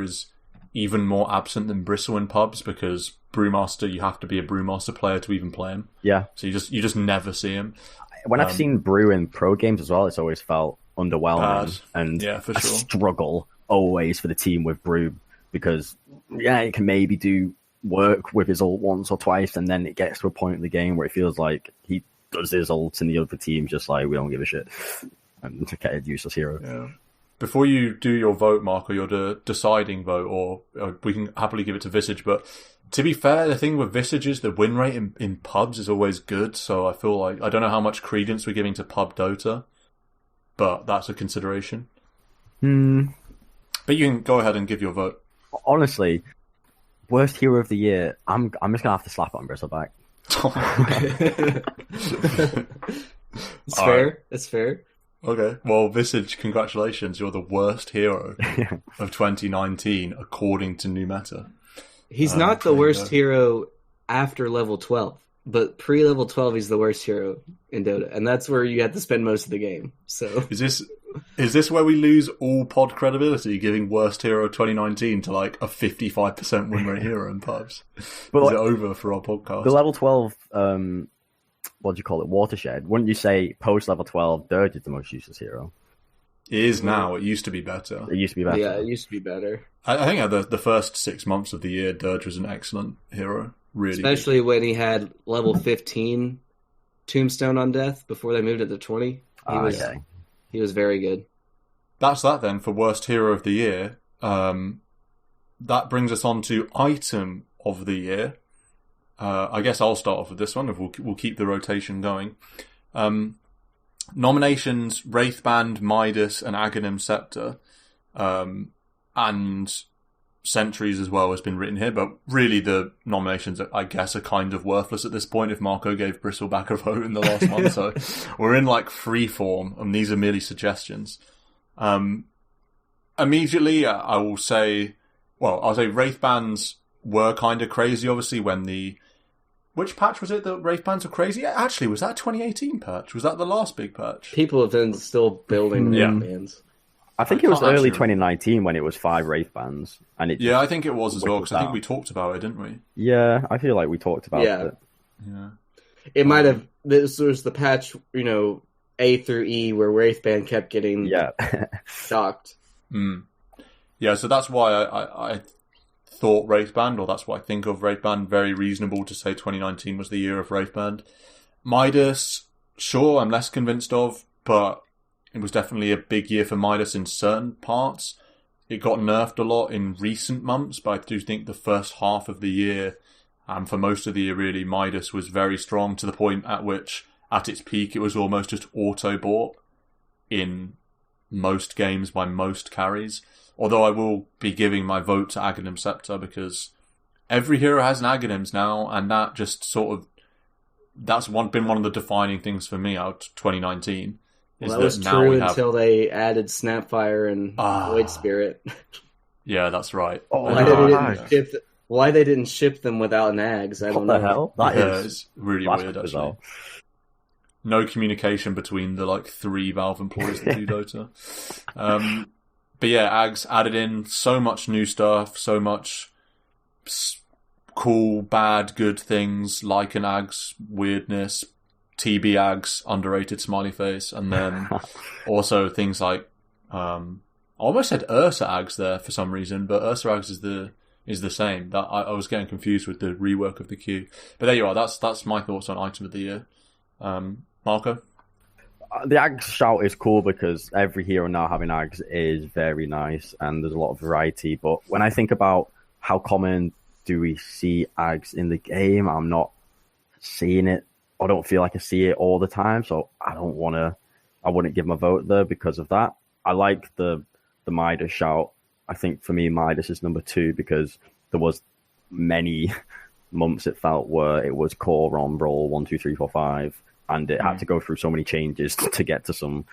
is even more absent than Bristle in pubs because Brewmaster, you have to be a Brewmaster player to even play him. Yeah. So you just never see him. When I've seen Brew in pro games as well, it's always felt underwhelming and for a sure. struggle always for the team with Brew because, it can maybe do work with his ult once or twice, and then it gets to a point in the game where it feels like he does his ult and the other team just like, we don't give a shit. And to get a useless hero. Yeah. Before you do your vote, Marco, your deciding vote, or we can happily give it to Visage, but to be fair, the thing with Visage is the win rate in pubs is always good, so I feel like, I don't know how much credence we're giving to pub Dota, but that's a consideration. But you can go ahead and give your vote. Honestly, worst hero of the year, I'm just going to have to slap it on Bristleback. It's fair. It's fair. Okay. Well, Visage, congratulations. You're the worst hero of 2019, according to New Meta. He's not the worst hero after level 12, but pre-level 12, he's the worst hero in Dota, and that's where you have to spend most of the game. So Is this where we lose all pod credibility, giving worst hero of 2019 to like a 55% win rate hero in pubs? But is it over for our podcast? The level 12, what do you call it, watershed, wouldn't you say post-level 12, Dirge is the most useless hero? It is now. It used to be better. It used to be better. yeah, it used to be better. I think at the first 6 months of the year, Dirge was an excellent hero. Really Especially when he had level 15 Tombstone on Death before they moved it to 20. He was very good. That's that then for worst hero of the year. That brings us on to item of the year. I guess I'll start off with this one, if we'll keep the rotation going. Nominations: Wraithband, Midas, and Aghanim Scepter. And Sentries as well has been written here, but really the nominations, I guess, are kind of worthless at this point if Marco gave Bristleback a vote in the last one. So we're in like free form, and these are merely suggestions. Immediately, I'll say Wraithbands were kind of crazy, obviously, when which patch was it that Wraithbands were crazy? Yeah, actually, was that a 2018 patch? Was that the last big patch? People have been still building Wraithbands. I think it was early 2019 when it was 5 Wraithbands. Yeah, I think it was as well, because I think we talked about it, didn't we? Yeah, I feel like we talked about it. Yeah. It might have... This was the patch, A through E, where Wraithband kept getting docked. Yeah, so that's why I thought Wraithband, or that's what I think of Wraithband, very reasonable to say 2019 was the year of Wraithband. Midas, sure, I'm less convinced of, but it was definitely a big year for Midas in certain parts. It got nerfed a lot in recent months, but I do think the first half of the year, and for most of the year really, Midas was very strong, to the point at which, at its peak, it was almost just auto-bought in most games by most carries. Although I will be giving my vote to Aghanim Scepter, because every hero has an Aghanims now, and that just sort of... That's been one of the defining things for me out 2019. Well, that was true until they added Snapfire and Void Spirit. Yeah, that's right. Why they didn't ship them without nags, I don't know. What the hell? That is really weird, actually. No communication between the 3 Valve employees that do Dota. But yeah, Ags added in so much new stuff, so much cool, bad, good things, like an Ags weirdness, TB Ags, underrated smiley face, and then also things like I almost said Ursa Ags there for some reason, but Ursa Ags is the same. That I was getting confused with the rework of the queue. But there you are. That's my thoughts on item of the year. Marco? The Ags shout is cool because every hero now having Ags is very nice and there's a lot of variety. But when I think about how common do we see Ags in the game, I'm not seeing it. I don't feel like I see it all the time, so I wouldn't give my vote there because of that. I like the Midas shout. I think for me, Midas is number 2 because there was many months it felt where it was core on roll 1, 2, 3, 4, 5. And it had to go through so many changes to get to some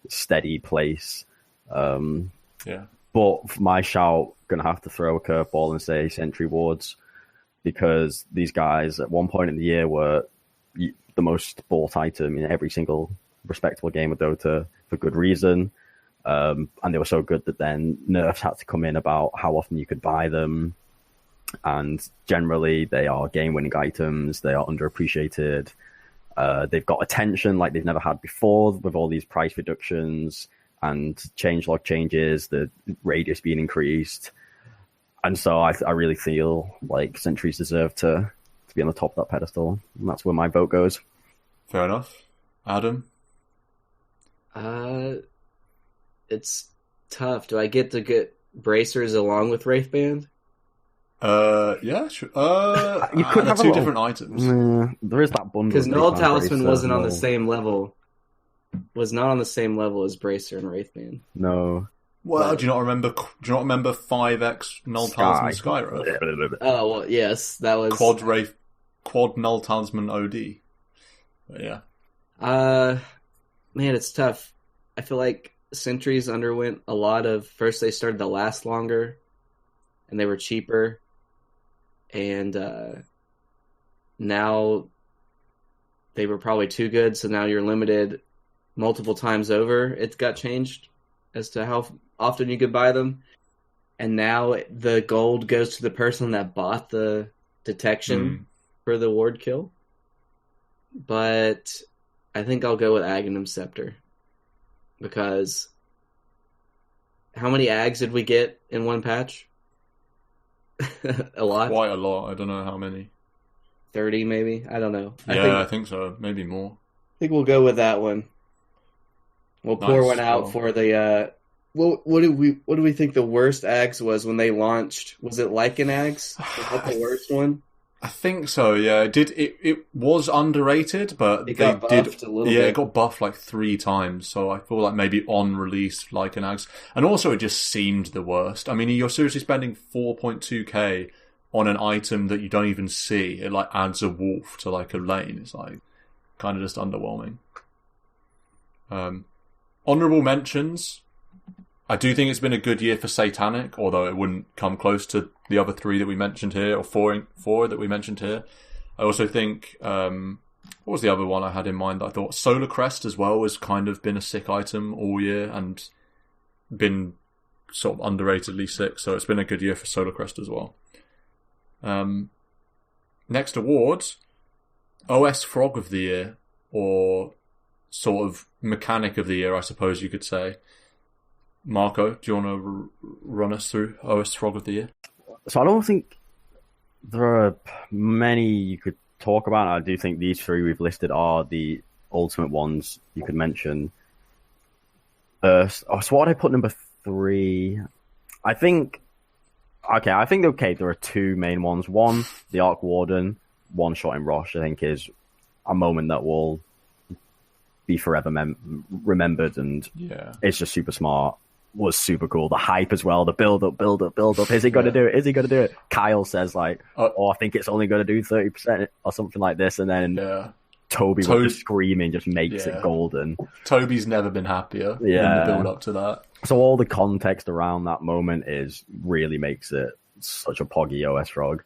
steady place. But for my shout, going to have to throw a curveball and say Sentry Wards, because these guys at one point in the year were the most bought item in every single respectable game of Dota for good reason. And they were so good that then nerfs had to come in about how often you could buy them. And generally, they are game-winning items. They are underappreciated. They've got attention like they've never had before with all these price reductions and changelog changes, the radius being increased. And so I really feel like Sentries deserve to be on the top of that pedestal. And that's where my vote goes. Fair enough. Adam? It's tough. Do I get to get Bracers along with Wraithband? Yeah, sure. You could have two different items. There is that bundle. Because Null Talisman wasn't on the same level. Was not on the same level as Bracer and Wraithband. No. Well, do you not remember 5x Null Talisman Skyra? Oh well, yes, that was quad Null Talisman OD. But yeah. Man, it's tough. I feel like Sentries underwent a lot of. First, they started to last longer, and they were cheaper, and now they were probably too good. So now you're limited multiple times over. It got changed as to how often you could buy them, and now the gold goes to the person that bought the detection for the ward kill. But I think I'll go with Aghanim Scepter, because how many Ags did we get in one patch? A lot? Quite a lot. I don't know how many. 30 maybe? I don't know. Yeah, I think so. Maybe more. I think we'll go with that one. We'll pour one out for the... What do we think the worst Ags was when they launched? Was it Lycan Ags? Was that the worst one? I think so, yeah. It was underrated, but it got buffed a little bit. It got buffed like 3 times, so I feel like maybe on release, like an Ags. And also it just seemed the worst. I mean, you're seriously spending 4.2k on an item that you don't even see. It like adds a wolf to like a lane. It's like kind of just underwhelming. Honourable mentions. I do think it's been a good year for Satanic, although it wouldn't come close to the other 3 that we mentioned here, or 4 that we mentioned here. I also think, what was the other one I had in mind? I thought Solar Crest as well has kind of been a sick item all year and been sort of underratedly sick, so it's been a good year for Solar Crest as well. Next awards, OSFrog of the year, or sort of mechanic of the year, I suppose you could say. Marco, do you want to run us through OSFrog of the year? So I don't think there are many you could talk about. I do think these 3 we've listed are the ultimate ones you could mention. So what did I put number 3? I think there are 2 main ones. One, the Arc Warden, one shot in Rosh, I think is a moment that will be forever remembered, and it's just super smart. Was super cool. The hype as well, the build up. Is he going to do it? Is he going to do it? Kyle says like, I think it's only going to do 30% or something like this, and then Toby with the screaming just makes it golden. Toby's never been happier in the build up to that. So all the context around that moment really makes it such a poggy OSFrog.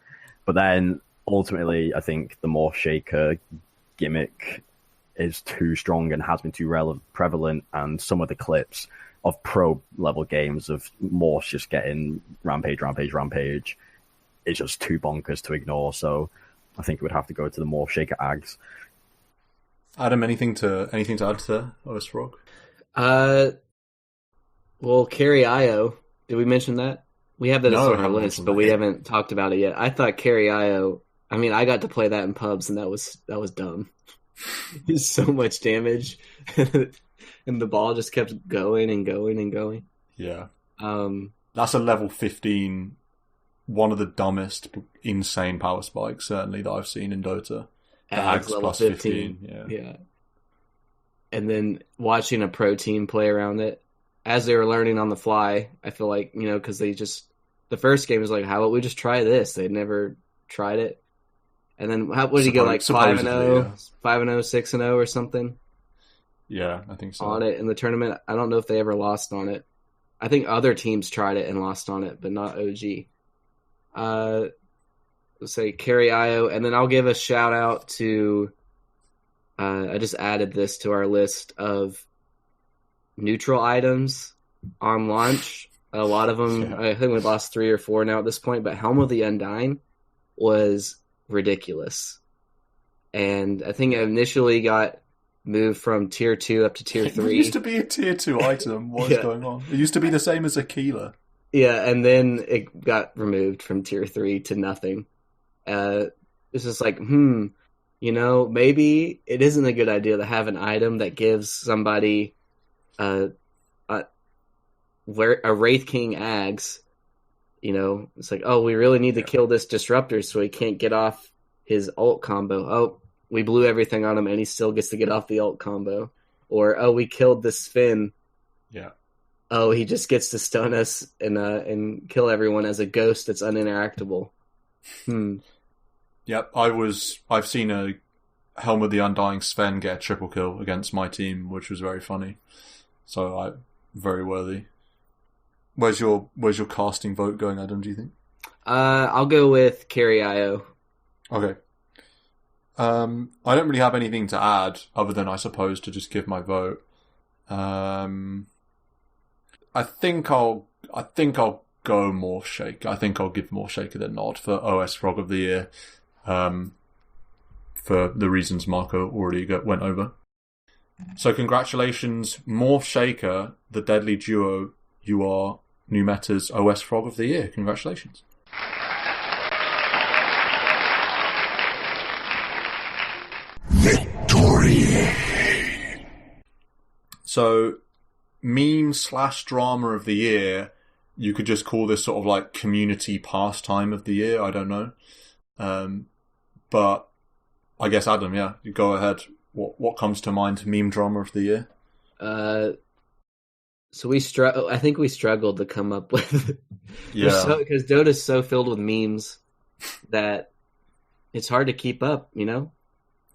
But then ultimately, I think the Morph Shaker gimmick is too strong and has been too prevalent, and some of the clips of pro level games of Morse just getting rampage is just too bonkers to ignore. So I think it would have to go to the Morph Shaker Ags. Adam, anything to add to OSFrog? Well, Carry IO. Did we mention that? We have that on our list, but we haven't talked about it yet. I thought Carry IO. I mean, I got to play that in pubs, and that was dumb. There's so much damage. And the ball just kept going and going and going. Yeah. That's a level 15, one of the dumbest, insane power spikes, certainly, that I've seen in Dota. Ags level plus 15. Yeah. And then watching a pro team play around it, as they were learning on the fly, I feel like, because the first game was like, how about we just try this? They'd never tried it. And then, what did he go, like 5-0, 5-0, 6-0 or something? Yeah, I think so. On it in the tournament. I don't know if they ever lost on it. I think other teams tried it and lost on it, but not OG. Let's say Carry IO, and then I'll give a shout out to. I just added this to our list of neutral items on launch. A lot of them, I think we've lost 3 or 4 now at this point, but Helm of the Undying was ridiculous. And I think it initially got moved from tier 2 up to tier 3. It used to be a tier 2 item. What's going on? It used to be the same as Aquila. Yeah, and then it got removed from tier 3 to nothing. It's just like, maybe it isn't a good idea to have an item that gives somebody a Wraith King Ags. It's like, oh, we really need to kill this Disruptor so he can't get off his ult combo. Oh, we blew everything on him and he still gets to get off the ult combo. Or, oh, we killed this Finn. Yeah. Oh, he just gets to stun us and kill everyone as a ghost that's uninteractable. Yep, I've seen a Helm of the Undying Sven get a triple kill against my team, which was very funny. So very worthy. Where's your casting vote going, Adam, do you think? I'll go with Carry IO. Okay. I don't really have anything to add other than, I suppose, to just give my vote. I think I'll go Morph Shaker. I think I'll give Morph Shaker the nod for OSFrog of the year, for the reasons Marco already went over. So congratulations, Morph Shaker, the deadly duo. You are New Meta's OSFrog of the year. Congratulations. Victory! So, meme/drama of the year, you could just call this sort of like community pastime of the year. I don't know. But I guess, Adam, yeah, you go ahead. What comes to mind? Meme drama of the year? So I think we struggled to come up with. Yeah. Because Dota's so filled with memes that it's hard to keep up, Of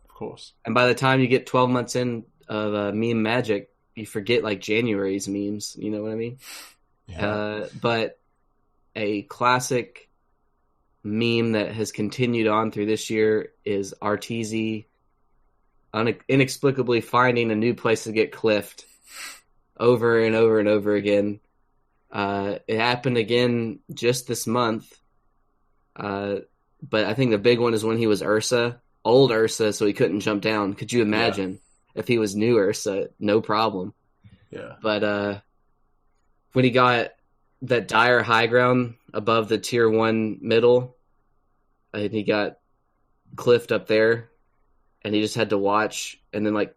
course. And by the time you get 12 months in of meme magic, you forget like January's memes. You know what I mean? Yeah. But a classic meme that has continued on through this year is RTZ inexplicably finding a new place to get cliffed over and over and over again. It happened again just this month. But I think the big one is when he was Ursa, old Ursa, so he couldn't jump down. Could you imagine if he was new Ursa? No problem. Yeah. But when he got that dire high ground above the tier 1 middle, and he got cliffed up there, and he just had to watch, and then like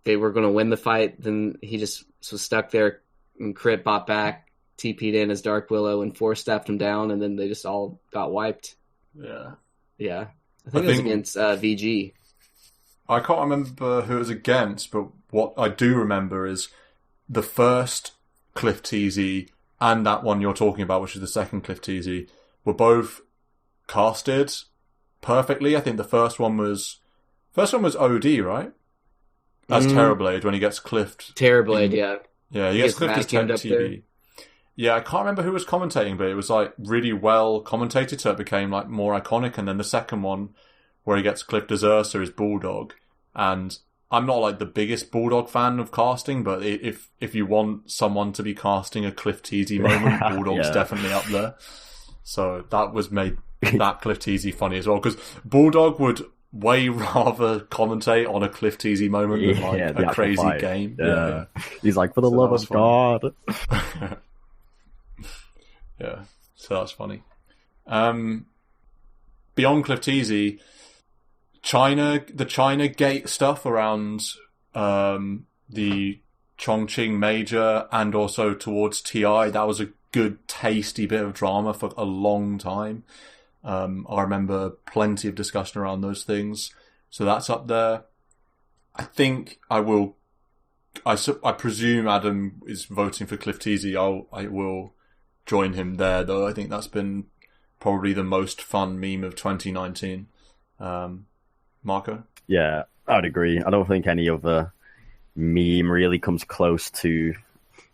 they were going to win the fight, then he just was stuck there and crit bot back, TP'd in as Dark Willow and 4-stepped him down, and then they just all got wiped. Yeah. Yeah. I think it was against VG. I can't remember who it was against, but what I do remember is the first Cliff TZ and that one you're talking about, which is the second Cliff TZ, were both casted perfectly. I think the first one was OD, right? That's Terrorblade when he gets cliffed. Terrorblade, yeah. Yeah, he gets cliffed as 10 TB. Yeah, I can't remember who was commentating, but it was like really well commentated, so it became like more iconic. And then the second one, where he gets clipped as Ursa, is Bulldog. And I'm not like the biggest Bulldog fan of casting, but if you want someone to be casting a Cliff TZ moment, Bulldog's definitely up there. So that was made that Cliff TZ funny as well, because Bulldog would way rather commentate on a Cliff TZ moment than like a crazy game. Yeah. He's like, for the love of God. Yeah, so that's funny. Beyond Cliff TZ, the China Gate stuff around the Chongqing Major and also towards TI, that was a good, tasty bit of drama for a long time. I remember plenty of discussion around those things. So that's up there. I think I presume Adam is voting for Cliff TZ. I will join him there, though. I think that's been probably the most fun meme of 2019. Marco? Yeah, I'd agree. I don't think any other meme really comes close to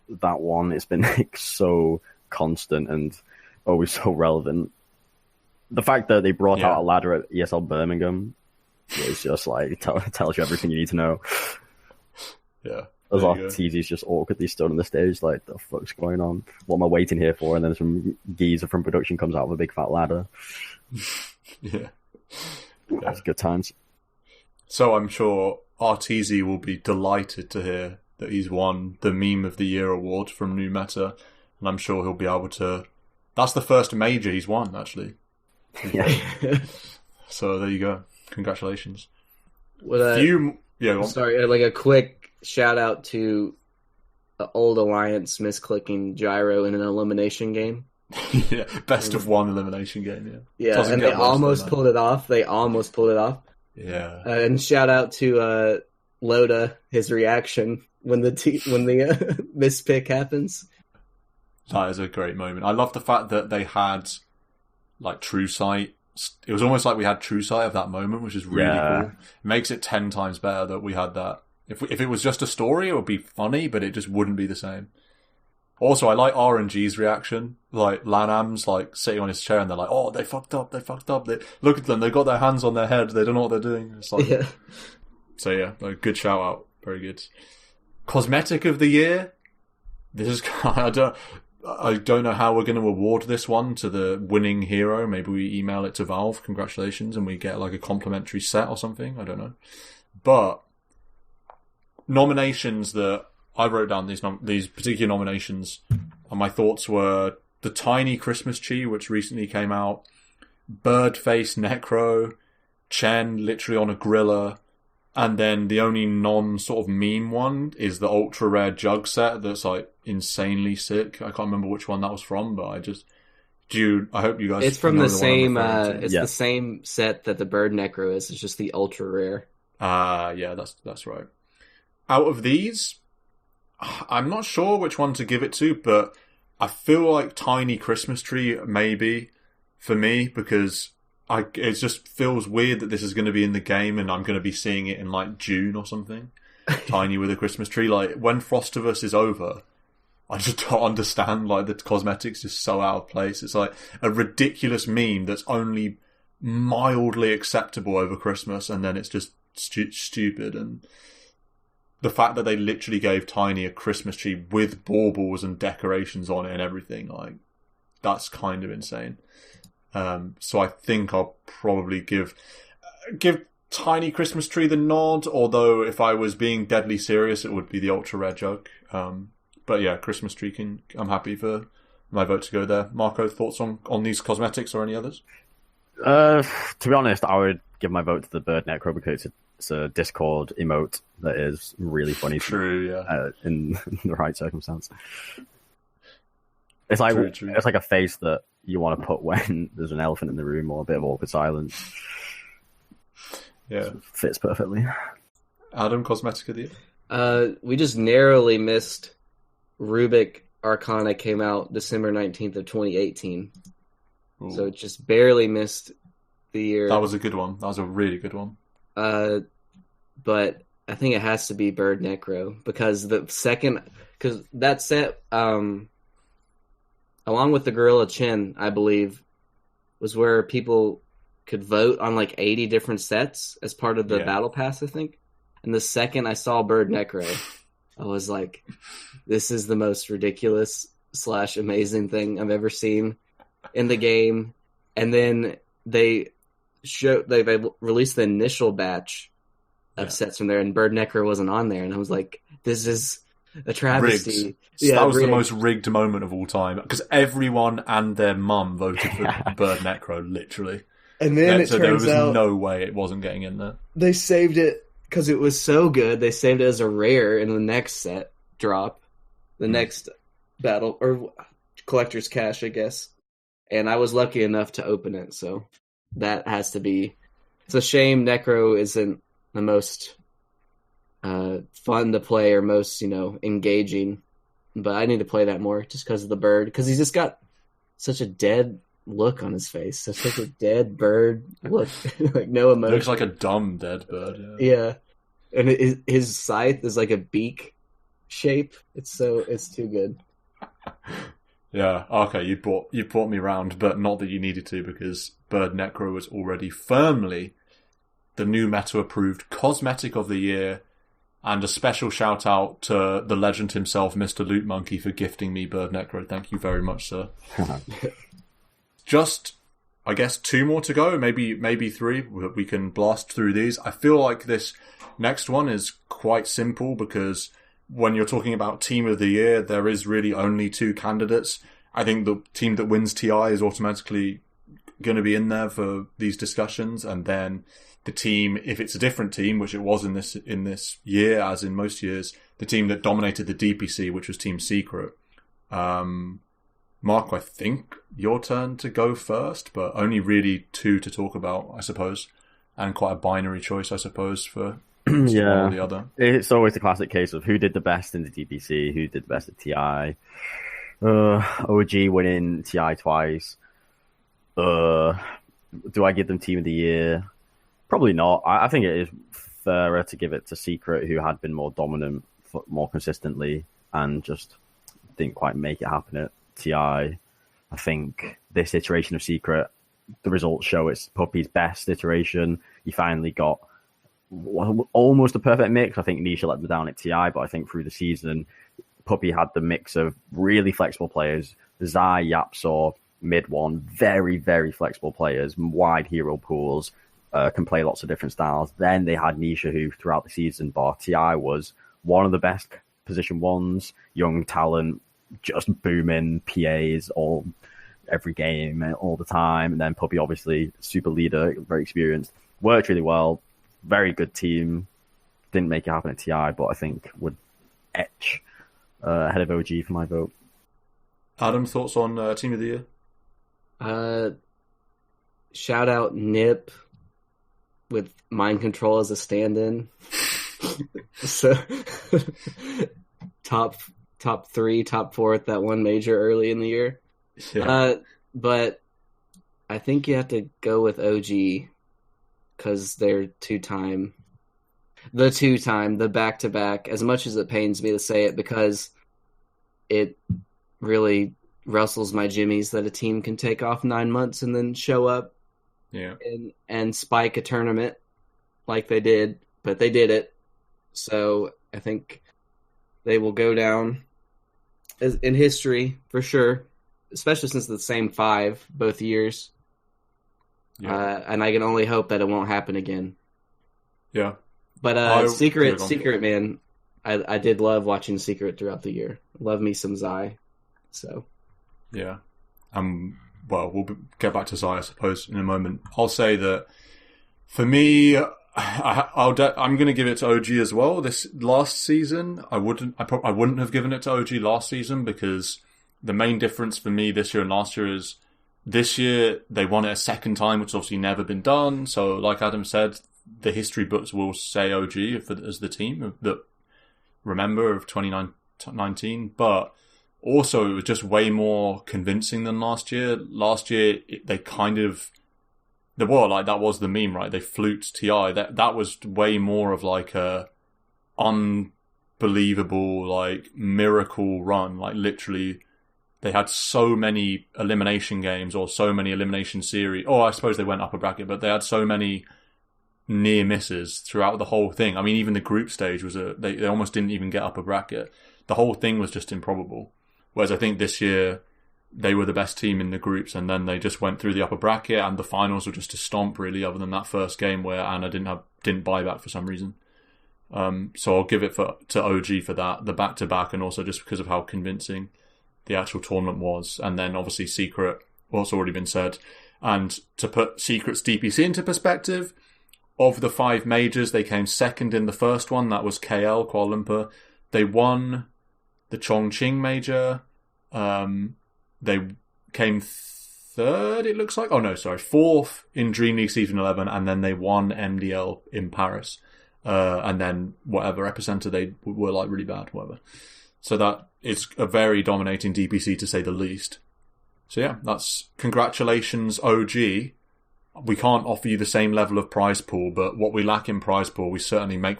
that one. It's been like so constant and always so relevant. The fact that they brought out a ladder at ESL Birmingham was just like tells you everything you need to know. Yeah. As There our you go. TZ's just awkwardly stood on the stage, like, the fuck's going on? What am I waiting here for? And then some geezer from production comes out with a big fat ladder. Yeah. That's good times. So I'm sure RTZ will be delighted to hear that he's won the Meme of the Year award from New Meta, and I'm sure he'll be able to... That's the first major he's won, actually. Yeah. So there you go. Congratulations. Well, Yeah, go on. sorry, like a quick shout out to the old Alliance misclicking Gyro in an elimination game. Yeah, best of one elimination game, yeah. Yeah, Doesn't and get they worse almost than that. pulled it off. They almost pulled it off. Yeah. And shout out to Loda, his reaction when the mispick happens. That is a great moment. I love the fact that they had like true sight. It was almost like we had true sight of that moment, which is really cool. It makes it 10 times better that we had that. If it was just a story, it would be funny, but it just wouldn't be the same. Also, I like RNG's reaction. Like, Lanam's, like, sitting on his chair and they're like, oh, they fucked up. They, look at them, they've got their hands on their head, they don't know what they're doing. It's like, Yeah. So yeah, a good shout out. Very good. Cosmetic of the year? This is, I don't know how we're going to award this one to the winning hero. Maybe we email it to Valve, congratulations, and we get like a complimentary set or something. I don't know. But nominations that I wrote down, these particular nominations, and my thoughts were the Tiny Christmas Tree, which recently came out, Birdface Necro, Chen literally on a griller, and then the only non-sort of meme one is the ultra rare jug set that's like insanely sick. I can't remember which one that was from, but I hope you guys. It's from know the one I'm same. referring to. It's Yeah. the same set that the Bird Necro is. It's just the ultra rare. Yeah, that's right. Out of these, I'm not sure which one to give it to, but I feel like Tiny Christmas Tree maybe for me because it just feels weird that this is going to be in the game and I'm going to be seeing it in like June or something. Tiny with a Christmas tree. Like when Frostivus is over, I just don't understand. Like the cosmetics just so out of place. It's like a ridiculous meme that's only mildly acceptable over Christmas, and then it's just stupid. And the fact that they literally gave Tiny a Christmas tree with baubles and decorations on it and everything, like that's kind of insane. So I think I'll probably give Tiny Christmas Tree the nod, although if I was being deadly serious, it would be the ultra rare jug. But yeah, Christmas Tree I'm happy for my vote to go there. Marco, thoughts on these cosmetics or any others? To be honest, I would give my vote to the Bird Necro because it's a Discord emote that is really funny. True, yeah. In the right circumstance. It's like True. It's like a face that you want to put when there's an elephant in the room or a bit of awkward silence. Yeah. Fits perfectly. Adam, cosmetic of the year? We just narrowly missed Rubik Arcana came out December 19th of 2018. Ooh. So it just barely missed the year. That was a good one. That was a really good one. But I think it has to be Bird Necro because that set, along with the Gorilla Chin, I believe, was where people could vote on like 80 different sets as part of the battle pass, I think. And the second I saw Bird Necro, I was like, this is the most ridiculous / amazing thing I've ever seen in the game. And then they released the initial batch of sets from there, and Bird Necro wasn't on there. And I was like, this is a travesty. Rigged. Yeah, that was rigged. the most rigged moment of all time because everyone and their mum voted for Bird Necro, literally. And then it so there turns was out no way it wasn't getting in there. they saved it because it was so good. They saved it as a rare in the next set drop, the next battle or collector's cache, I guess. And I was lucky enough to open it, so that has to be. It's a shame Necro isn't the most fun to play or most engaging, but I need to play that more just because of the bird. Because he's just got such a dead look on his face, such a dead bird look, like no emotion. It looks like a dumb dead bird. Yeah, and his scythe is like a beak shape. It's too good. Yeah, okay, you brought me round, but not that you needed to because Bird Necro was already firmly the new meta approved cosmetic of the year And a special shout out to the legend himself, Mr. Loot Monkey, for gifting me Bird Necro. Thank you very much, sir. Just, I guess, 2 more to go, maybe 3. We can blast through these. I feel like this next one is quite simple because when you're talking about Team of the Year, there is really only 2 candidates. I think the team that wins TI is automatically going to be in there for these discussions, and then the team, if it's a different team, which it was in this year, as in most years, the team that dominated the DPC, which was Team Secret. Mark, I think your turn to go first, but only really 2 to talk about, I suppose, and quite a binary choice, I suppose, for one or the other. It's always the classic case of who did the best in the DPC, who did the best at TI. OG winning TI twice. Do I give them Team of the Year? Probably not. I think it is fairer to give it to Secret, who had been more dominant more consistently and just didn't quite make it happen at TI. I think this iteration of Secret, the results show it's Puppy's best iteration. He finally got almost a perfect mix. I think Nisha let them down at TI, but I think through the season, Puppy had the mix of really flexible players. Zai, Yapsaw, mid one, very, very flexible players, wide hero pools, can play lots of different styles. Then they had Nisha, who throughout the season, bar TI, was one of the best position 1s, young talent, just booming PAs every game, all the time. And then Puppy, obviously, super leader, very experienced, worked really well, very good team. Didn't make it happen at TI, but I think would etch ahead of OG for my vote. Adam, thoughts on Team of the Year? Shout out Nip with Mind Control as a stand-in. So top 3, top 4 at that one major early in the year. Yeah. But I think you have to go with OG because they're the back-to-back, as much as it pains me to say it, because it really rustles my jimmies that a team can take off 9 months and then show up and spike a tournament like they did, but they did it. So I think they will go down in history for sure, especially since the same 5 both years. Yeah. And I can only hope that it won't happen again. Yeah. But Secret, man, I did love watching Secret throughout the year. Love me some Zai. So. Yeah. Well, we'll get back to Zai, I suppose, in a moment. I'll say that for me, I'm going to give it to OG as well. This last season, I wouldn't have given it to OG last season, because the main difference for me this year and last year is this year they won it a second time, which has obviously never been done. So, like Adam said, the history books will say OG as the team that remember of 2019, but also it was just way more convincing than last year. Last year, that was the meme, right? They fluked TI. That was way more of like a unbelievable, like, miracle run. Like, literally, they had so many elimination games or so many elimination series. Oh, I suppose they went upper bracket, but they had so many near misses throughout the whole thing. I mean, even the group stage was they almost didn't even get upper bracket. The whole thing was just improbable. Whereas I think this year they were the best team in the groups, and then they just went through the upper bracket, and the finals were just a stomp, really, other than that first game where Anna didn't buy back for some reason. So I'll give it to OG for that, the back-to-back, and also just because of how convincing the actual tournament was. And then obviously Secret, what's already been said. And to put Secret's DPC into perspective, of the 5 majors, they came second in the first one. That was KL, Kuala Lumpur. They won the Chongqing major. They came third, it looks like. Oh, no, sorry. 4th in Dream League Season 11, and then they won MDL in Paris. And then whatever epicenter they were, like, really bad, whatever. So that is a very dominating DPC, to say the least. So yeah, that's congratulations, OG. We can't offer you the same level of prize pool, but what we lack in prize pool, we certainly make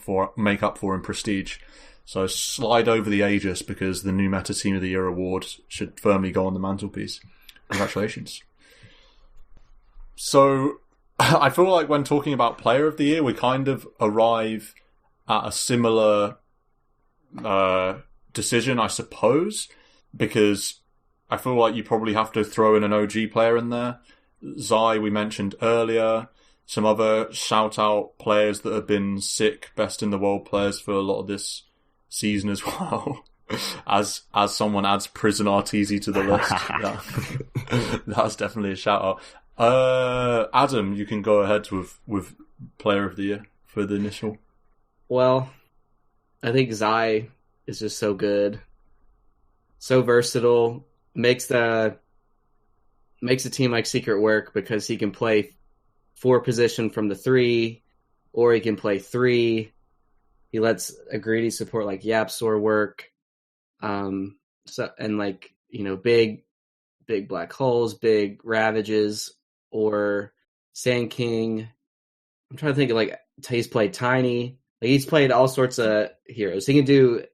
up for in prestige. So slide over the Aegis, because the new Meta Team of the Year award should firmly go on the mantelpiece. Congratulations. So I feel like when talking about Player of the Year, we kind of arrive at a similar decision, I suppose, because I feel like you probably have to throw in an OG player in there. Zai, we mentioned earlier. Some other shout-out players that have been sick best in the world players for a lot of this season as well. As someone adds Prison Arteezy to the list, that's definitely a shout-out. Adam, you can go ahead with Player of the Year for the initial. Well, I think Zai is just so good, so versatile. Makes a team like Secret work because he can play 4 position from the 3, or he can play 3. He lets a greedy support like Yapsor work. So, and like, you know, big black holes, big ravages, or Sand King. I'm trying to think of like he's played Tiny. Like he's played all sorts of heroes. He can do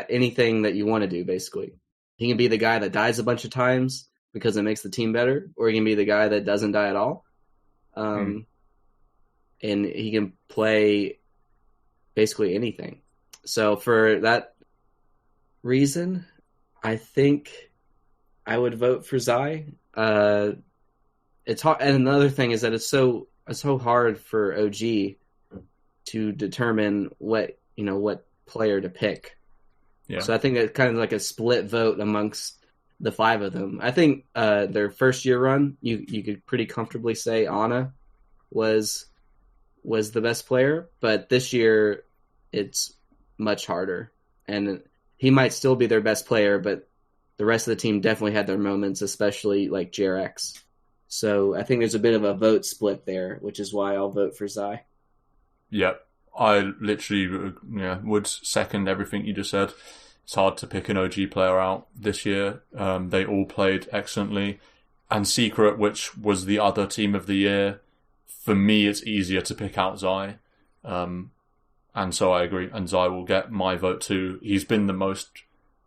anything that you want to do, basically. He can be the guy that dies a bunch of times because it makes the team better, or he can be the guy that doesn't die at all. And he can play basically anything. So for that reason, I think I would vote for Zai. It's hard, and another thing is that it's so hard for OG to determine what player to pick. Yeah. So I think it's kind of like a split vote amongst the 5 of them. I think their first year run, you could pretty comfortably say Ana was the best player, but this year it's much harder, and he might still be their best player, but the rest of the team definitely had their moments, especially like JRX. So I think there's a bit of a vote split there, which is why I'll vote for Zai. Yep. I literally would second everything you just said. It's hard to pick an OG player out this year. They all played excellently. And Secret, which was the other team of the year, for me it's easier to pick out Zai. And so I agree. And Zai will get my vote too. He's been the most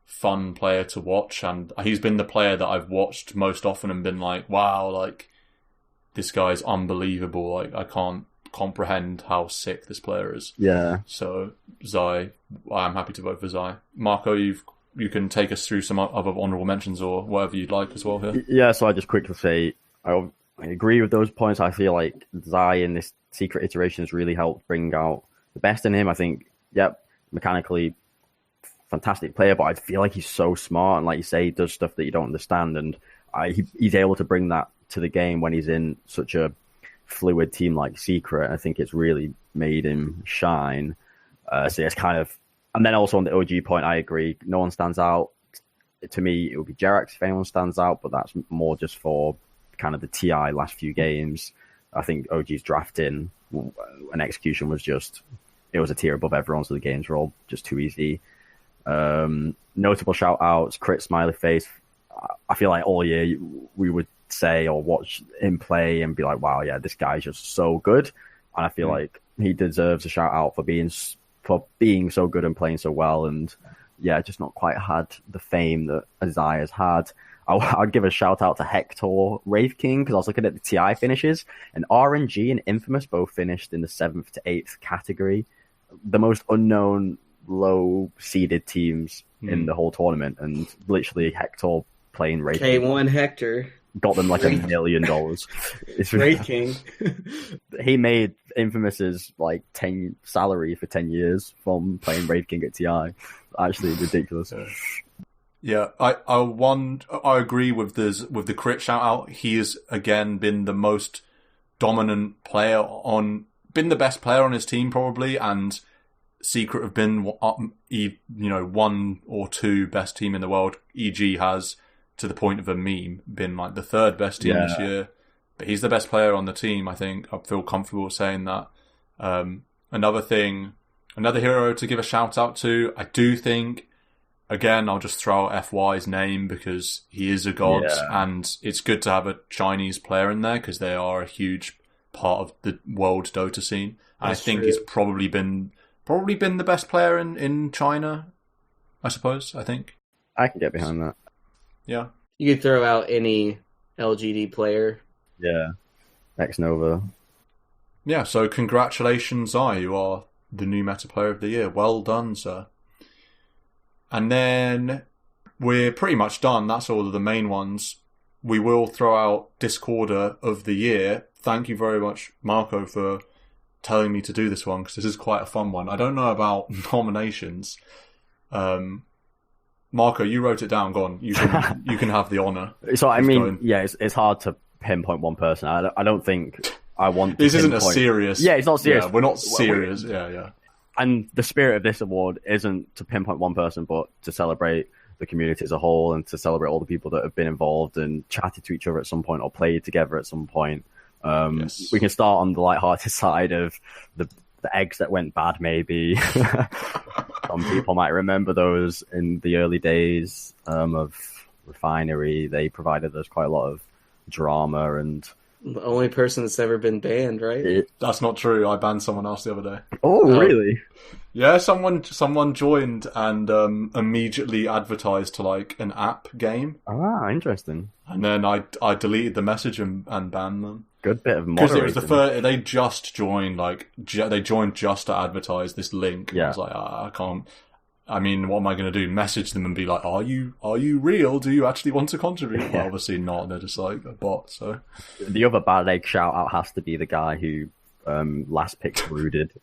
fun player to watch, and he's been the player that I've watched most often and been like, wow, like this guy's unbelievable. Like I can't comprehend how sick this player is. Yeah. So Zai, I'm happy to vote for Zai. Marco, you can take us through some other honourable mentions or whatever you'd like as well here. Yeah, so I just quickly say I agree with those points. I feel like Zai in this Secret iteration has really helped bring out the best in him. I think, mechanically fantastic player, but I feel like he's so smart, and like you say, he does stuff that you don't understand, and he's able to bring that to the game when he's in such a fluid team like Secret. I think it's really made him shine. So it's kind of, and then also on the OG point, I agree. No one stands out. To me, it would be JRX if anyone stands out, but that's more just for kind of the TI last few games. I think OG's drafting and execution was just, it was a tier above everyone, so the games were all just too easy. Notable shout outs, Crit Smiley Face. I feel like all year we would say or watch him play and be like, wow, yeah, this guy's just so good. And I feel like he deserves a shout out for being so good and playing so well, and just not quite had the fame that Zai has had. I'd give a shout out to Hector Wraith King, because I was looking at the TI finishes, and RNG and Infamous both finished in the 7th to 8th category, the most unknown low seeded teams in the whole tournament, and literally Hector playing Wraith K1 Hector got them like $1 million. It's Wraith King. He made Infamous's like 10 salary for 10 years from playing Wraith King at TI. Actually ridiculous. Yeah, I agree with the Crit shout out. He has again been the most dominant player been the best player on his team probably, and Secret have been one or two best team in the world. EG has, to the point of a meme, been like the 3rd best team this year. But he's the best player on the team, I think. I feel comfortable saying that. Another hero to give a shout out to, I do think, again, I'll just throw out FY's name because he is a god, and it's good to have a Chinese player in there because they are a huge part of the world Dota scene. And I think he's probably been the best player in China, I suppose, I think. I can get behind that. Yeah. You could throw out any LGD player. Yeah. X Nova. Yeah, so congratulations, Zai. You are the new Meta Player of the Year. Well done, sir. And then we're pretty much done. That's all of the main ones. We will throw out Discorder of the Year. Thank you very much, Marco, for telling me to do this one, because this is quite a fun one. I don't know about nominations. Marco, you wrote it down. Go on. You can have the honour. So, I mean, it's hard to pinpoint one person. I don't think I want to This isn't a pinpoint... serious... Yeah, it's not serious. Yeah, we're not serious. Yeah. And the spirit of this award isn't to pinpoint one person, but to celebrate the community as a whole and to celebrate all the people that have been involved and chatted to each other at some point or played together at some point. Yes. We can start on the lighthearted side of the eggs that went bad, maybe. Some people might remember those in the early days of Refinery. They provided us quite a lot of drama and... The only person that's ever been banned, right? That's not true. I banned someone else the other day. Oh, really? Yeah, someone joined and immediately advertised to like an app game. Ah, interesting. And then I deleted the message and banned them. Good bit of because moderating. it was the first. They just joined, they joined just to advertise this link. And Yeah. I was like, I can't. I mean, what am I going to do? Message them and be like, "Are you real? Do you actually want to contribute?" Yeah. Well, obviously not. They're just like a bot. So The other bad egg shout out has to be the guy who last pick brooded.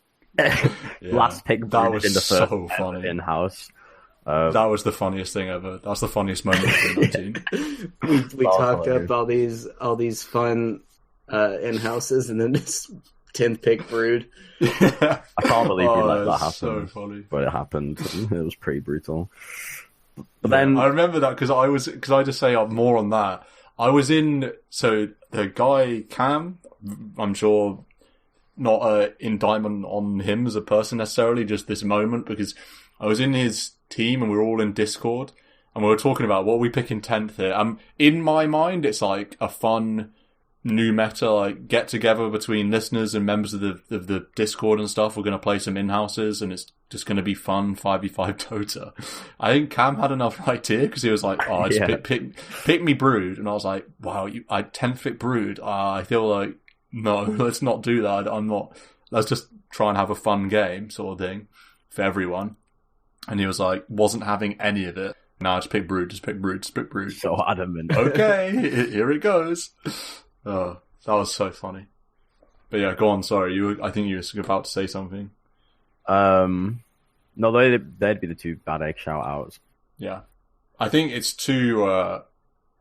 Last pick that brooded was in the first so funny. in house. That was the funniest thing ever. That's the funniest moment of 2019. We Oh, talked hilarious. up all these fun in houses, and then this 10th pick brood. I can't believe he let that that's happen. so funny. But it happened. It was pretty brutal. But then I remember that because I just say more on that. I was in, so the guy Cam, I'm sure not an indictment on him as a person necessarily, just this moment, because I was in his team and we were all in Discord and we were talking about what we pick in 10th here. In my mind, it's like a fun new meta, like get together between listeners and members of the Discord and stuff. We're going to play some in-houses and it's just going to be fun 5v5 Dota. I think Cam had enough idea because he was like, "Oh, just Yeah. pick me Brood," and I was like, "Wow, I 10th pick Brood." I feel like no, let's not do that. I'm not. Let's just try and have a fun game, sort of thing, for everyone. And he was like, wasn't having any of it. No, just pick Brood. Just pick Brood. Just pick Brood. so adamant. Okay, here it goes. Oh, that was so funny. But yeah, go on. Sorry, I think you were about to say something. No, they'd be the two bad egg shout outs. Yeah, I think it's too.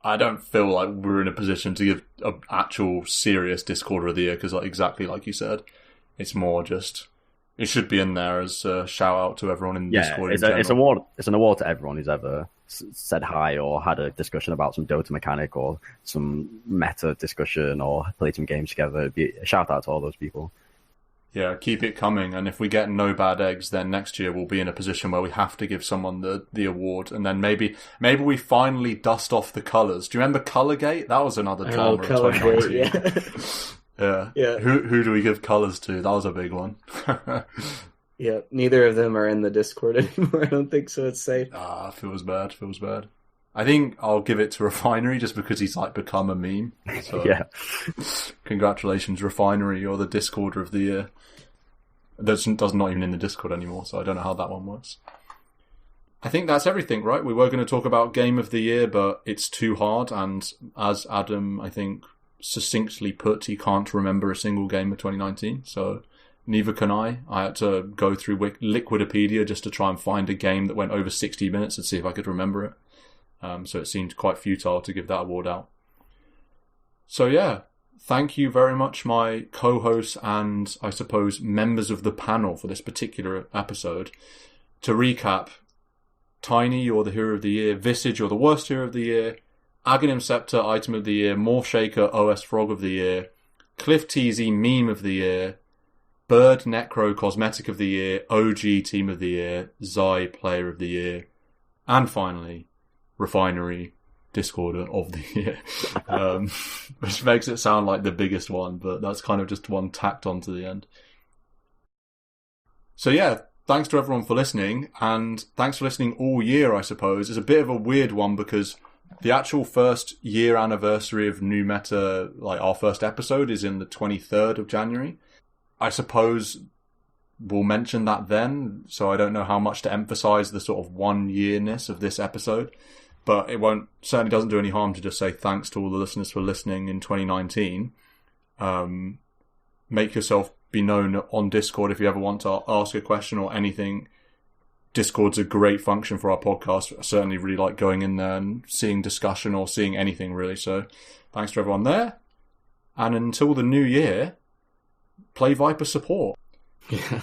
I don't feel like we're in a position to give an actual serious Discorder of the Year because, exactly like you said, it's more just. It should be in there as a shout out to everyone in Discord. It's an award to everyone who's ever said hi or had a discussion about some Dota mechanic or some meta discussion or played some games together. It'd be a shout out to all those people. Yeah, keep it coming. And if we get no bad eggs, then next year we'll be in a position where we have to give someone the award. And then maybe we finally dust off the colours. Do you remember Colourgate? That was another drama of 2019. Yeah. Who do we give colours to? That was a big one. Yeah, neither of them are in the Discord anymore. I don't think so. It's safe. Feels bad. I think I'll give it to Refinery just because he's become a meme. So, Yeah. Congratulations, Refinery. You're the Discorder of the Year. That's not even in the Discord anymore, so I don't know how that one works. I think that's everything, right? We were going to talk about Game of the Year, but it's too hard. And as Adam, I think, succinctly put, he can't remember a single game of 2019. So neither can I. I had to go through Liquidopedia just to try and find a game that went over 60 minutes and see if I could remember it. So it seemed quite futile to give that award out. So yeah, thank you very much, my co-hosts and, I suppose, members of the panel for this particular episode. To recap, Tiny, you're the Hero of the Year. Visage, you're the Worst Hero of the Year. Aghanim Scepter, Item of the Year. Morph Shaker, OSFrog of the Year. Cliff TZ, Meme of the Year. Bird Necro, Cosmetic of the Year. OG Team of the Year. Zai, Player of the Year. And finally, Refinery, Discorder of the Year. Which makes it sound like the biggest one, but that's kind of just one tacked on to the end. So yeah, thanks to everyone for listening, and thanks for listening all year, I suppose. It's a bit of a weird one because the actual first year anniversary of New Meta, our first episode, is in the 23rd of January. I suppose we'll mention that then. So I don't know how much to emphasize the sort of 1 yearness of this episode, but it certainly doesn't do any harm to just say thanks to all the listeners for listening in 2019. Make yourself be known on Discord if you ever want to ask a question or anything. Discord's a great function for our podcast. I certainly really like going in there and seeing discussion or seeing anything really. So thanks to everyone there. And until the new year, play Viper support. Yeah.